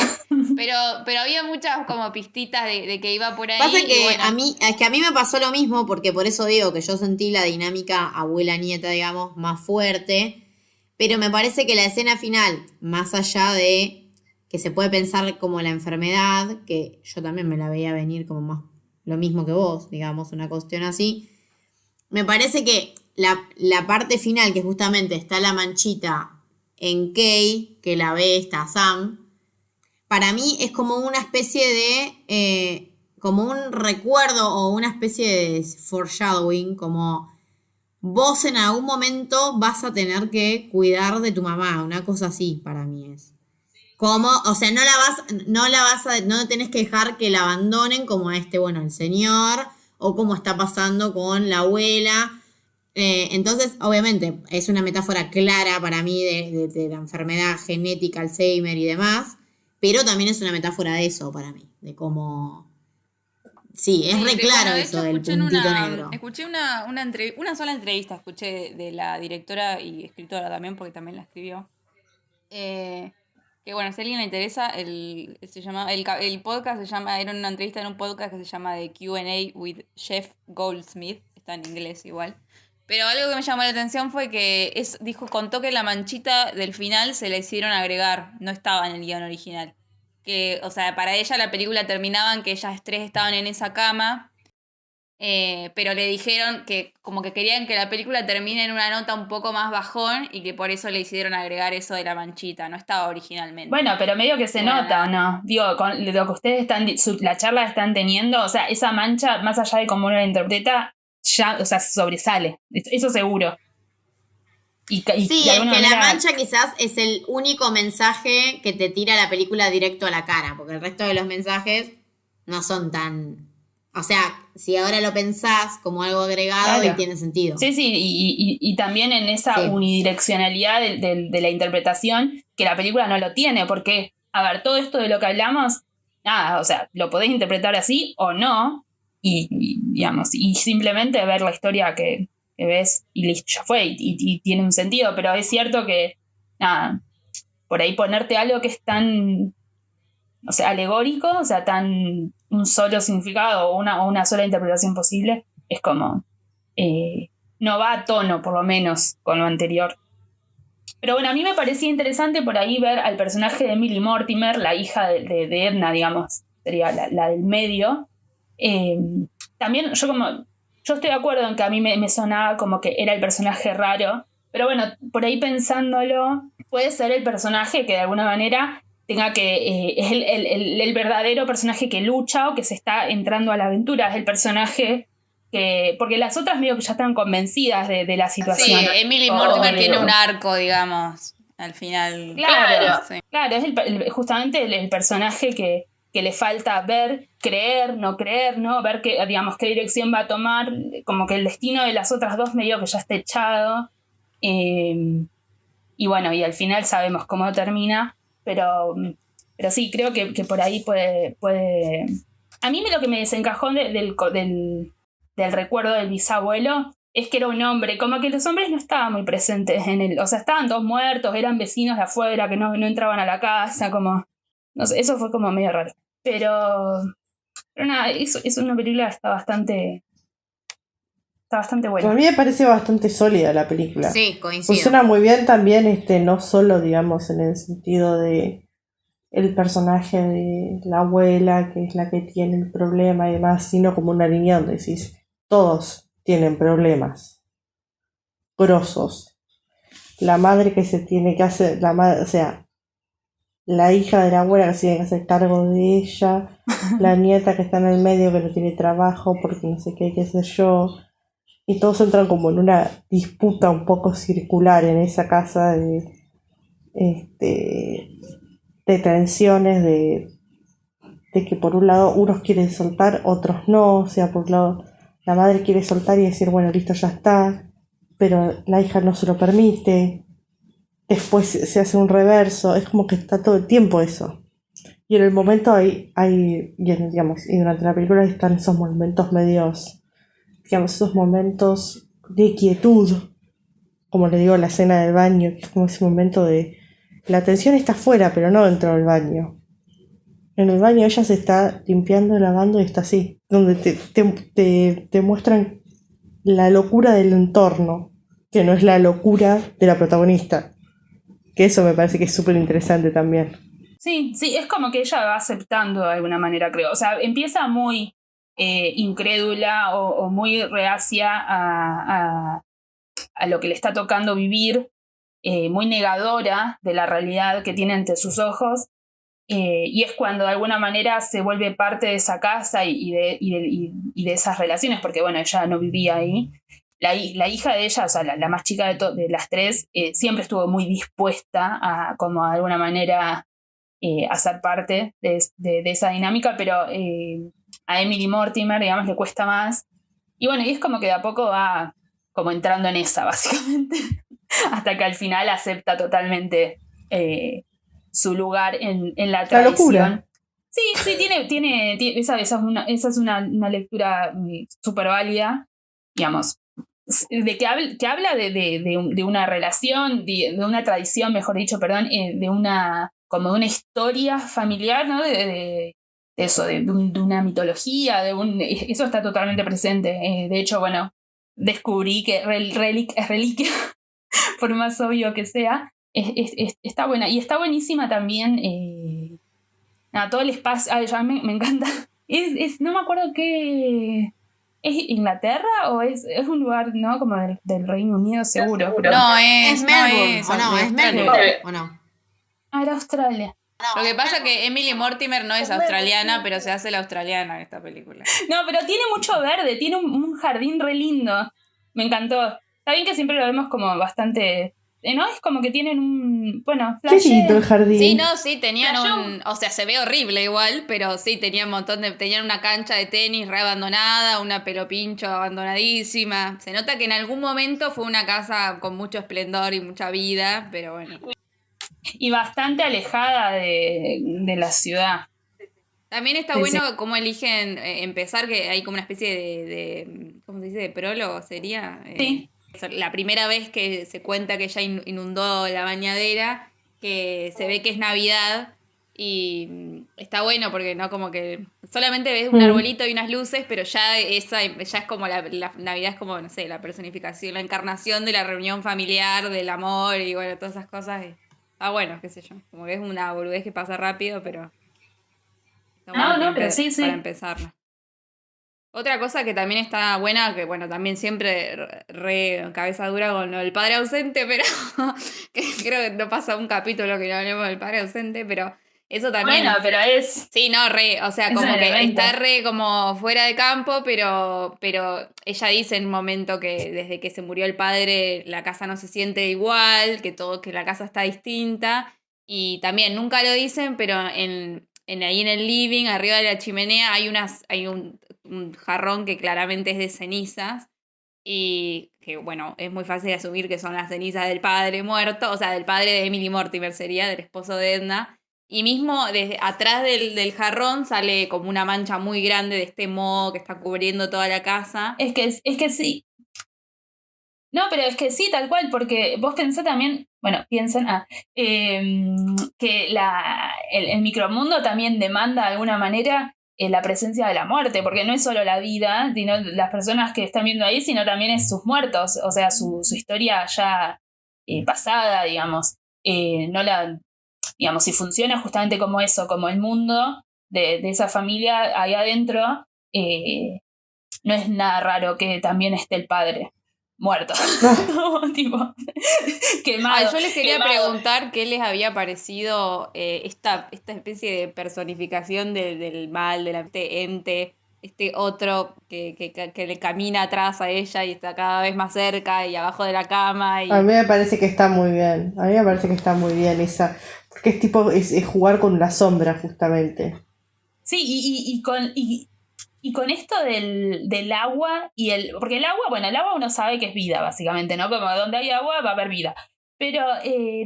pero había muchas como pistitas de que iba por ahí. Pasa que bueno, es que a mí me pasó lo mismo, porque por eso digo que yo sentí la dinámica abuela-nieta, digamos, más fuerte, pero me parece que la escena final, más allá de que se puede pensar como la enfermedad, que yo también me la veía venir como más lo mismo que vos, digamos, una cuestión así. Me parece que la parte final, que justamente está la manchita en Kay, que la ve esta Sam, para mí es como una especie de, como un recuerdo o una especie de foreshadowing, como vos en algún momento vas a tener que cuidar de tu mamá, una cosa así para mí es. ¿Cómo? O sea, no tenés que dejar que la abandonen como a bueno, el señor, o como está pasando con la abuela. Entonces, obviamente, es una metáfora clara para mí de la enfermedad genética, Alzheimer y demás, pero también es una metáfora de eso para mí, de cómo... Sí, es Sí, re claro de eso hecho del puntito negro. escuché una sola entrevista, escuché de la directora y escritora también, porque también la escribió. Eh, que bueno, si a alguien le interesa, el podcast se llama, era una entrevista en un podcast que se llama The Q&A with Jeff Goldsmith, está en inglés igual. Pero algo que me llamó la atención fue que contó que la manchita del final se la hicieron agregar, no estaba en el guión original. Que, o sea, para ella la película terminaba en que ellas tres estaban en esa cama, pero le dijeron que como que querían que la película termine en una nota un poco más bajón y que por eso le hicieron agregar eso de la manchita, no estaba originalmente. Bueno, pero medio que se Bueno, nota, ¿o nada. no? Digo, con lo que ustedes la charla están teniendo, o sea, esa mancha, más allá de cómo uno la interpreta, ya, o sea, sobresale. Eso seguro. Y Sí, de es alguna que la manera, mancha quizás es el único mensaje que te tira la película directo a la cara, porque el resto de los mensajes no son tan... O sea, si ahora lo pensás como algo agregado y claro. tiene sentido. Sí, sí, y también en esa Sí. unidireccionalidad de la interpretación, que la película no lo tiene, porque, a ver, todo esto de lo que hablamos, nada, o sea, lo podés interpretar así o no, digamos, y simplemente ver la historia que ves y listo, ya fue, y tiene un sentido, pero es cierto que, nada, por ahí ponerte algo que es tan, o sea, alegórico, o sea, tan un solo significado o una sola interpretación posible, es como... no va a tono, por lo menos, con lo anterior. Pero bueno, a mí me parecía interesante por ahí ver al personaje de Emily Mortimer, la hija de Edna, digamos, sería la del medio. También yo estoy de acuerdo en que a mí me sonaba como que era el personaje raro, pero bueno, por ahí pensándolo, puede ser el personaje que de alguna manera tenga que, es el verdadero personaje que lucha o que se está entrando a la aventura, es el personaje porque las otras medio que ya están convencidas de la situación. Sí, Emily Mortimer tiene un arco, digamos, al final. Claro, Sí. claro, es justamente el personaje que le falta ver, creer, no, ver que, digamos, qué dirección va a tomar, como que el destino de las otras dos medio que ya está echado. Y bueno, y al final sabemos cómo termina, pero sí, creo que por ahí puede... A mí lo que me desencajó del recuerdo del bisabuelo es que era un hombre, como que los hombres no estaban muy presentes en él, o sea, estaban todos muertos, eran vecinos de afuera que no entraban a la casa, como, no sé, eso fue como medio raro. Pero nada, es una película que está bastante buena. A mí me parece bastante sólida la película. Sí, coincido. Funciona muy bien también, no solo, digamos, en el sentido de el personaje de la abuela, que es la que tiene el problema y demás, sino como una línea donde decís, todos tienen problemas grosos. La madre que se tiene que hacer, o sea, la hija de la abuela que se tiene que hacer cargo de ella, la nieta que está en el medio que no tiene trabajo porque no sé qué sé yo, y todos entran como en una disputa un poco circular en esa casa de tensiones, de que por un lado unos quieren soltar, otros no, o sea, por un lado la madre quiere soltar y decir, bueno, listo, ya está, pero la hija no se lo permite, después se hace un reverso, es como que está todo el tiempo eso. Y en el momento digamos, y durante la película están esos momentos medios, digamos, esos momentos de quietud, como le digo, la escena del baño, que es como ese momento de la atención está afuera, pero no dentro del baño. En el baño ella se está limpiando, lavando y está así, donde te muestran la locura del entorno, que no es la locura de la protagonista. Que eso me parece que es súper interesante también. Sí, es como que ella va aceptando de alguna manera, creo. O sea, empieza muy incrédula o muy reacia a lo que le está tocando vivir, muy negadora de la realidad que tiene ante sus ojos, y es cuando de alguna manera se vuelve parte de esa casa y de esas relaciones, porque bueno, ella no vivía ahí. La hija de ella, o sea, la más chica de las tres, siempre estuvo muy dispuesta a, como de alguna manera, a ser parte de esa dinámica, pero a Emily Mortimer, digamos, le cuesta más. Y bueno, y es como que de a poco va como entrando en esa, básicamente, hasta que al final acepta totalmente su lugar en la tradición. locura. Sí, tiene esa es una lectura súper válida, digamos, de que habla de una relación, de una tradición, mejor dicho, perdón, como de una historia familiar, ¿no? De eso, de una mitología, eso está totalmente presente. De hecho, bueno, descubrí que Relic es reliquia, por más obvio que sea. Está buena. Y está buenísima también todo el espacio. Ya me encanta. No me acuerdo qué. ¿Es Inglaterra o es un lugar, ¿no? Como del Reino Unido, seguro? No, Es Melbourne, es ¿o no? de Es Australia. Melbourne, ¿o no? Era Australia. Lo que pasa es que Emily Mortimer no es australiana, pero se hace la australiana en esta película. No, pero tiene mucho verde, tiene un jardín re lindo. Me encantó. Está bien que siempre lo vemos como bastante... ¿No? Es como que tienen un... Bueno, Qué lindo el jardín. Sí, no, sí, tenían o sea, se ve horrible igual, pero sí, tenían un montón tenían una cancha de tenis re abandonada, una pelopincho abandonadísima. Se nota que en algún momento fue una casa con mucho esplendor y mucha vida, pero bueno. Y bastante alejada de la ciudad. También está bueno cómo eligen empezar, que hay como una especie de ¿cómo se dice? De prólogo, ¿sería? Sí. La primera vez que se cuenta que ya inundó la bañadera, que se ve que es Navidad y está bueno porque no como que solamente ves un arbolito y unas luces, pero ya es como la Navidad es como, no sé, la personificación, la encarnación de la reunión familiar, del amor y bueno, todas esas cosas. Está bueno, qué sé yo, como que es una boludez que pasa rápido, pero está bueno pero sí. para empezarla. Otra cosa que también está buena, que bueno, también siempre re cabeza dura con lo del padre ausente, pero que creo que no pasa un capítulo que no hablemos del padre ausente, pero eso también... Bueno, pero es... Sí, no, o sea, es como un que elemento. está re como fuera de campo, pero ella dice en un momento que desde que se murió el padre la casa no se siente igual, que la casa está distinta, y también nunca lo dicen, pero ahí en el living, arriba de la chimenea, hay un jarrón que claramente es de cenizas y que, bueno, es muy fácil de asumir que son las cenizas del padre muerto, o sea, del padre de Emily Mortimer sería, del esposo de Edna. Y mismo desde atrás del jarrón sale como una mancha muy grande de este moho que está cubriendo toda la casa. Es que sí. No, pero es que sí, tal cual, porque vos pensás también, bueno, piensen, que el micromundo también demanda de alguna manera la presencia de la muerte, porque no es solo la vida, sino las personas que están viendo ahí, sino también es sus muertos, o sea, su historia ya pasada, digamos. Digamos, si funciona justamente como eso, como el mundo de esa familia ahí adentro, no es nada raro que también esté el padre muerto. Tipo, quemado. Yo les quería preguntar qué les había parecido esta especie de personificación del mal, de este ente, este otro que le camina atrás a ella y está cada vez más cerca y abajo de la cama. A mí me parece que está muy bien. A mí me parece que está muy bien esa. Porque es tipo, es jugar con la sombra, justamente. Sí, y con esto del agua porque el agua uno sabe que es vida, básicamente, ¿no? Como donde hay agua va a haber vida. Pero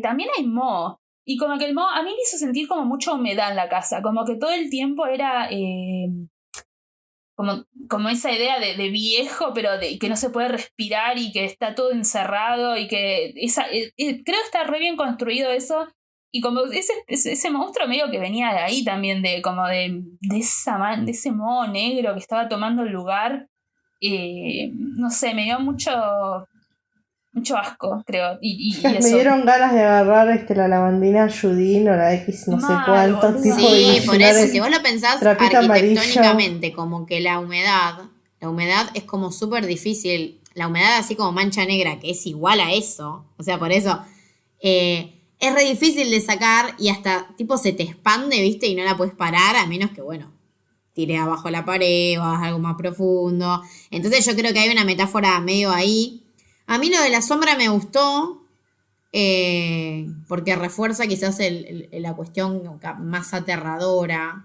también hay moho. Y como que el moho a mí me hizo sentir como mucha humedad en la casa. Como que todo el tiempo era como esa idea de viejo, pero que no se puede respirar y que está todo encerrado y que creo que está re bien construido eso. Y como ese monstruo medio que venía de ahí también, de ese moho negro que estaba tomando el lugar, no sé, me dio mucho asco, creo. Me dieron ganas de agarrar la lavandina Judín o la X no sé cuánto tipo de sí, por eso, si vos lo pensás arquitectónicamente, como que la humedad es como súper difícil, la humedad así como mancha negra, que es igual a eso, o sea, por eso es re difícil de sacar y hasta tipo se te expande, ¿viste? Y no la puedes parar, a menos que, bueno, tire abajo la pared o hagas algo más profundo. Entonces yo creo que hay una metáfora medio ahí. A mí lo de la sombra me gustó, porque refuerza quizás la cuestión más aterradora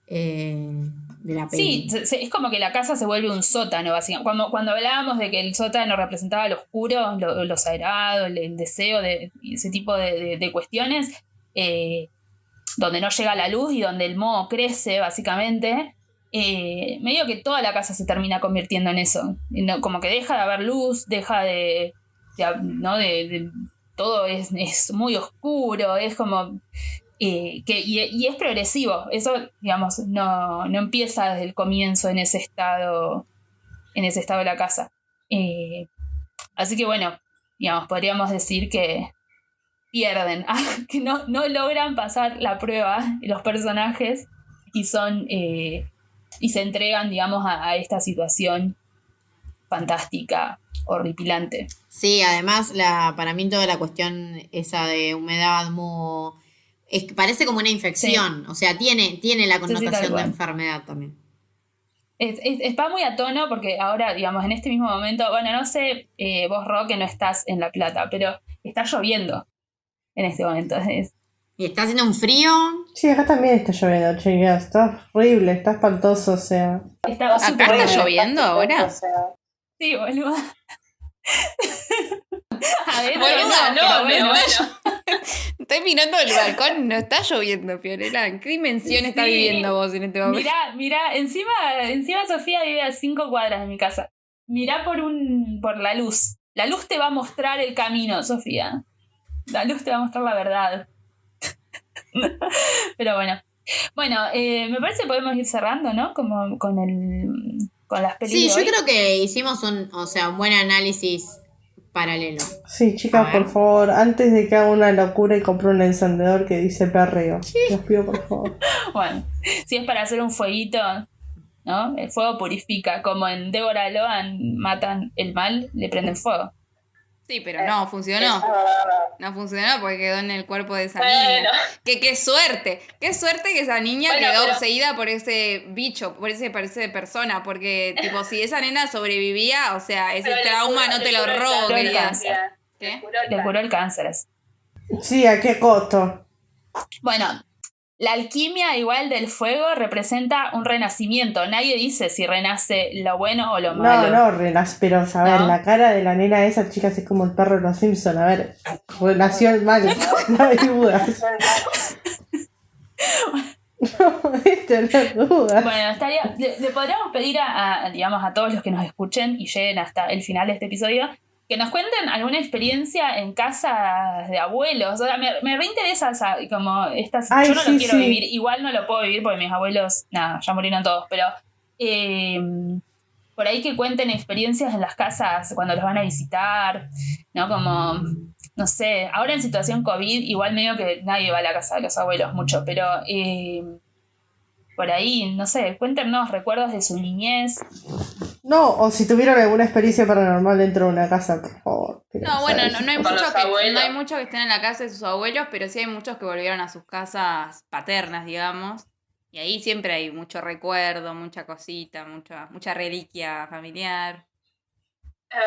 de la Sí, peli. es como que la casa se vuelve un sótano, básicamente. Cuando hablábamos de que el sótano representaba lo oscuro, lo sagrado, el deseo, ese tipo de cuestiones, donde no llega la luz y donde el moho crece, básicamente, medio que toda la casa se termina convirtiendo en eso. Como que deja de haber luz, deja ¿no? Todo es muy oscuro, es como... y es progresivo, eso, digamos, no empieza desde el comienzo en ese estado de la casa. Así que bueno, digamos, podríamos decir que pierden, que no logran pasar la prueba los personajes y y se entregan, digamos, a esta situación fantástica, horripilante. Sí, además para mí toda la cuestión esa de humedad, moho, parece como una infección, o sea, tiene la Sí, tal connotación de cual. enfermedad también. Va muy a tono porque ahora, digamos, en este mismo momento, bueno, no sé, vos, Ro, que no estás en La Plata, pero está lloviendo en este momento. Y está haciendo un frío. Sí, acá también está lloviendo, chicas. Está horrible, está espantoso, o sea. Está ¿Acá súper está húmedo. lloviendo ahora? Sí, boludo. A ver, Boluda, no, pero bueno. Estoy mirando el balcón, no está lloviendo, Fiorella. ¿En qué dimensión estás Sí. viviendo vos en este momento? Mirá, encima Sofía vive a 5 cuadras de mi casa. Mirá por la luz. La luz te va a mostrar el camino, Sofía. La luz te va a mostrar la verdad. Pero bueno. Bueno, me parece que podemos ir cerrando, ¿no? Como con las pelis Sí, de yo hoy. creo que hicimos un buen análisis paralelo. Sí, chicas, A ver. por favor, antes de que haga una locura y compre un encendedor que dice perreo. Los pido, por favor. Bueno, si es para hacer un fueguito, ¿no? El fuego purifica. Como en Débora Loan matan el mal, le prenden fuego. Sí, pero no funcionó. No funcionó porque quedó en el cuerpo de esa niña. Qué suerte. Qué suerte que esa niña quedó poseída por ese bicho, por ese persona. Porque, tipo, si esa nena sobrevivía, o sea, ese trauma no te lo robo, curó el querida. cáncer. ¿Qué? Le curó el cáncer. Sí, ¿a qué costo? Bueno, la alquimia igual del fuego representa un renacimiento. Nadie dice si renace lo bueno o lo malo. No, renació, pero a ver, ¿No? la cara de la nena de esas chicas es como el perro de los Simpson. A ver, renació el mal, no hay dudas. No, esto no hay dudas. Bueno, le podríamos pedir digamos, a todos los que nos escuchen y lleguen hasta el final de este episodio que nos cuenten alguna experiencia en casas de abuelos. O sea, me reinteresa como estas. Ay, Yo no sí, lo quiero sí. vivir, igual no lo puedo vivir porque mis abuelos, nada, ya murieron todos, pero por ahí que cuenten experiencias en las casas cuando los van a visitar, ¿no? Como, no sé, ahora en situación COVID, igual medio que nadie va a la casa de los abuelos mucho, pero por ahí, no sé, cuéntenos recuerdos de su niñez. No, o si tuvieron alguna experiencia paranormal dentro de una casa, por favor. No, bueno, no hay Con muchos los que abuelos. no hay muchos que estén en la casa de sus abuelos, pero sí hay muchos que volvieron a sus casas paternas, digamos. Y ahí siempre hay mucho recuerdo, mucha cosita, mucha reliquia familiar.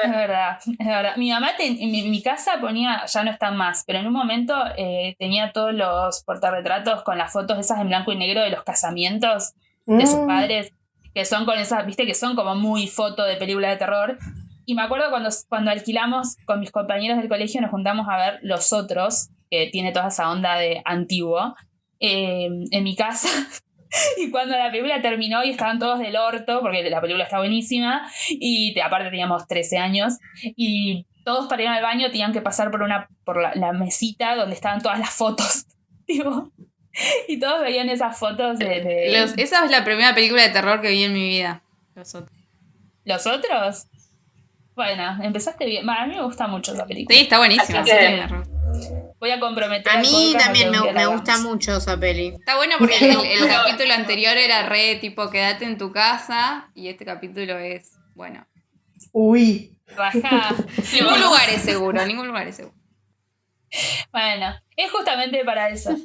Es verdad, es verdad. Mi mamá en mi casa ponía, ya no están más, pero en un momento tenía todos los portarretratos con las fotos esas en blanco y negro de los casamientos de sus padres, que son con esas, viste, que son como muy foto de película de terror. Y me acuerdo cuando alquilamos con mis compañeros del colegio, nos juntamos a ver Los Otros, que tiene toda esa onda de antiguo, en mi casa. Y cuando la película terminó y estaban todos del orto, porque la película está buenísima, y aparte teníamos 13 años, y todos para ir al baño tenían que pasar por la mesita donde estaban todas las fotos. Tipo, y todos veían esas fotos Esa es la primera película de terror que vi en mi vida. ¿Los Otros? Bueno, empezaste bien. Bueno, a mí me gusta mucho esa película. Sí, está buenísima. Así que voy a comprometer. A mí también me gusta gusta mucho esa peli. Está bueno porque el capítulo anterior era re tipo quédate en tu casa y este capítulo es, bueno, Uy. Rajá. ningún lugar es seguro. Bueno, es justamente para eso.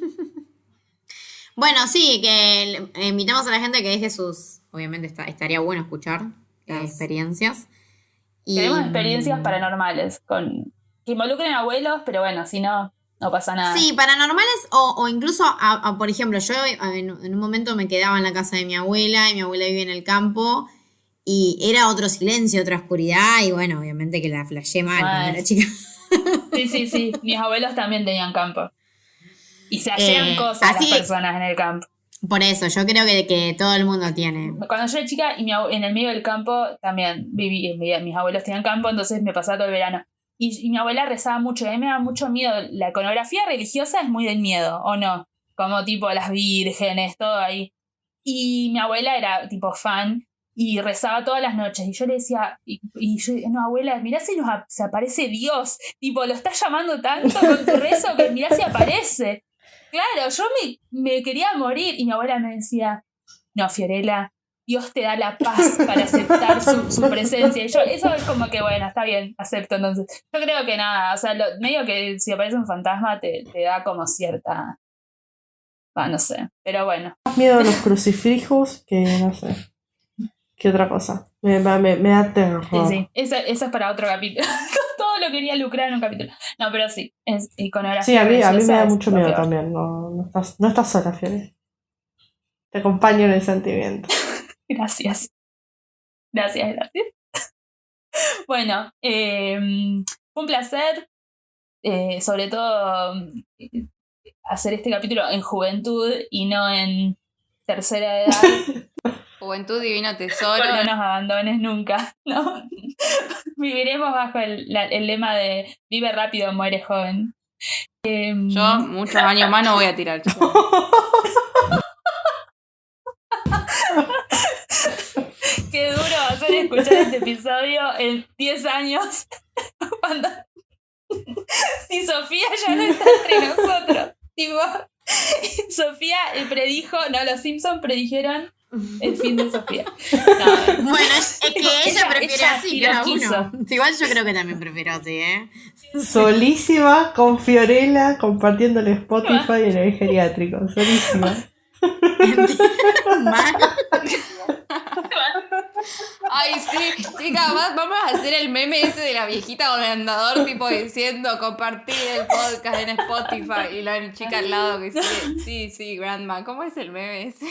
Bueno, sí, que invitamos a la gente que deje sus... Obviamente estaría bueno escuchar las experiencias. Tenemos experiencias paranormales con que involucren abuelos, pero bueno, si no, no pasa nada. Sí, paranormales o incluso, por ejemplo, yo en un momento me quedaba en la casa de mi abuela y mi abuela vive en el campo y era otro silencio, otra oscuridad y bueno, obviamente que la flashé mal cuando era chica. Sí. Mis abuelos también tenían campo. Y se hacían cosas así, las personas en el campo. Por eso, yo creo que todo el mundo tiene. Cuando yo era chica y en el medio del campo también viví, mis abuelos tenían campo, entonces me pasaba todo el verano. Y mi abuela rezaba mucho, y a mí me daba mucho miedo. La iconografía religiosa es muy del miedo, ¿o no? Como tipo las vírgenes, todo ahí. Y mi abuela era tipo fan y rezaba todas las noches. Y yo le decía, y yo, no, abuela, mirá si se aparece Dios. Tipo, lo estás llamando tanto con tu rezo que mirá si aparece. Claro, yo me quería morir. Y mi abuela me decía, no, Fiorella, Dios te da la paz para aceptar su presencia. Y yo, eso es como que, bueno, está bien, acepto entonces. Yo creo que nada, o sea, medio que si aparece un fantasma te da como cierta... no sé, pero bueno. Más miedo a los crucifijos que, no sé, ¿qué otra cosa? Me da terror. Sí, eso es para otro capítulo. Todo lo quería lucrar en un capítulo. No, pero sí, es iconografía. Sí, a mí me da mucho miedo también. No estás sola, Fiorella. Te acompaño en el sentimiento. Gracias. Bueno, fue un placer, sobre todo hacer este capítulo en juventud y no en tercera edad. Juventud, divino tesoro. No nos abandones nunca, ¿no? Viviremos bajo el lema de vive rápido, muere joven. Yo muchos años más no voy a tirar. Qué duro va a ser escuchar este episodio en 10 años. Cuando... Si Sofía ya no está entre nosotros. Tipo, Sofía predijo, los Simpsons predijeron el fin de Sofía. No, bueno, es que ella prefiere así que cada uno. Igual yo creo que también prefiero así, ¿eh? Solísima con Fiorella compartiendo el Spotify en el geriátrico. Solísima. Ay, sí, chicas, vamos a hacer el meme ese de la viejita con el andador, tipo diciendo compartir el podcast en Spotify y la chica al lado que sigue, sí, grandma, ¿cómo es el meme ese?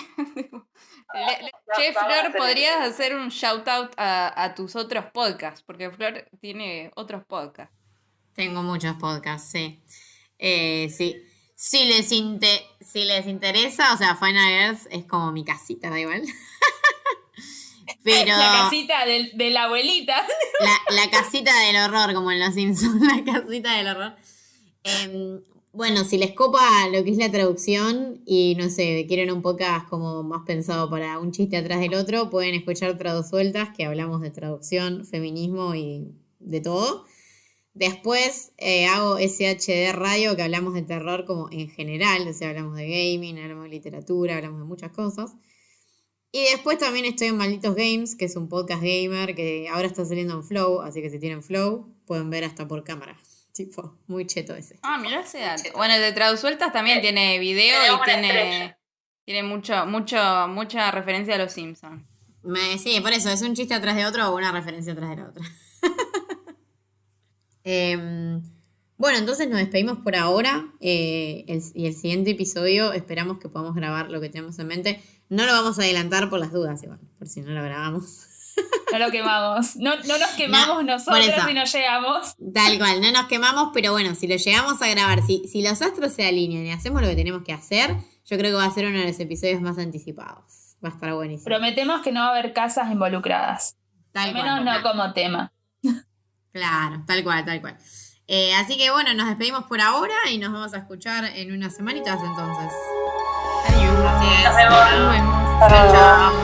Che, Flor, ¿podrías hacer un shout out a tus otros podcasts? Porque Flor tiene otros podcasts. Tengo muchos podcasts, sí. Sí. Si les interesa, o sea, Final Girls es como mi casita, da igual. Pero la casita de la abuelita. La casita del horror, como en Los Simpsons, la casita del horror. Bueno, si les copa lo que es la traducción y no sé, quieren un podcast como más pensado para un chiste atrás del otro, pueden escuchar Tradusueltas, que hablamos de traducción, feminismo y de todo. Después hago SHD Radio, que hablamos de terror como en general, o sea, hablamos de gaming, hablamos de literatura, hablamos de muchas cosas. Y después también estoy en Malditos Games, que es un podcast gamer que ahora está saliendo en Flow, así que si tienen Flow pueden ver hasta por cámara. Tipo, muy cheto ese. Ah, mirá ese dato. Bueno, el de Tradusueltas también tiene video y tiene mucha referencia a los Simpsons. Sí, por eso, es un chiste atrás de otro o una referencia atrás de la otra. Bueno, entonces nos despedimos por ahora y el siguiente episodio esperamos que podamos grabar lo que tenemos en mente. No lo vamos a adelantar por las dudas, igual, por si no lo grabamos. No lo quemamos. No nos quemamos nosotros si no llegamos. Tal cual, no nos quemamos, pero bueno, si lo llegamos a grabar, si los astros se alinean y hacemos lo que tenemos que hacer, yo creo que va a ser uno de los episodios más anticipados. Va a estar buenísimo. Prometemos que no va a haber casas involucradas. Al menos no como tema. Claro, tal cual. Así que bueno, nos despedimos por ahora y nos vamos a escuchar en unas semanitas entonces. Adiós. Nos vemos. Chao.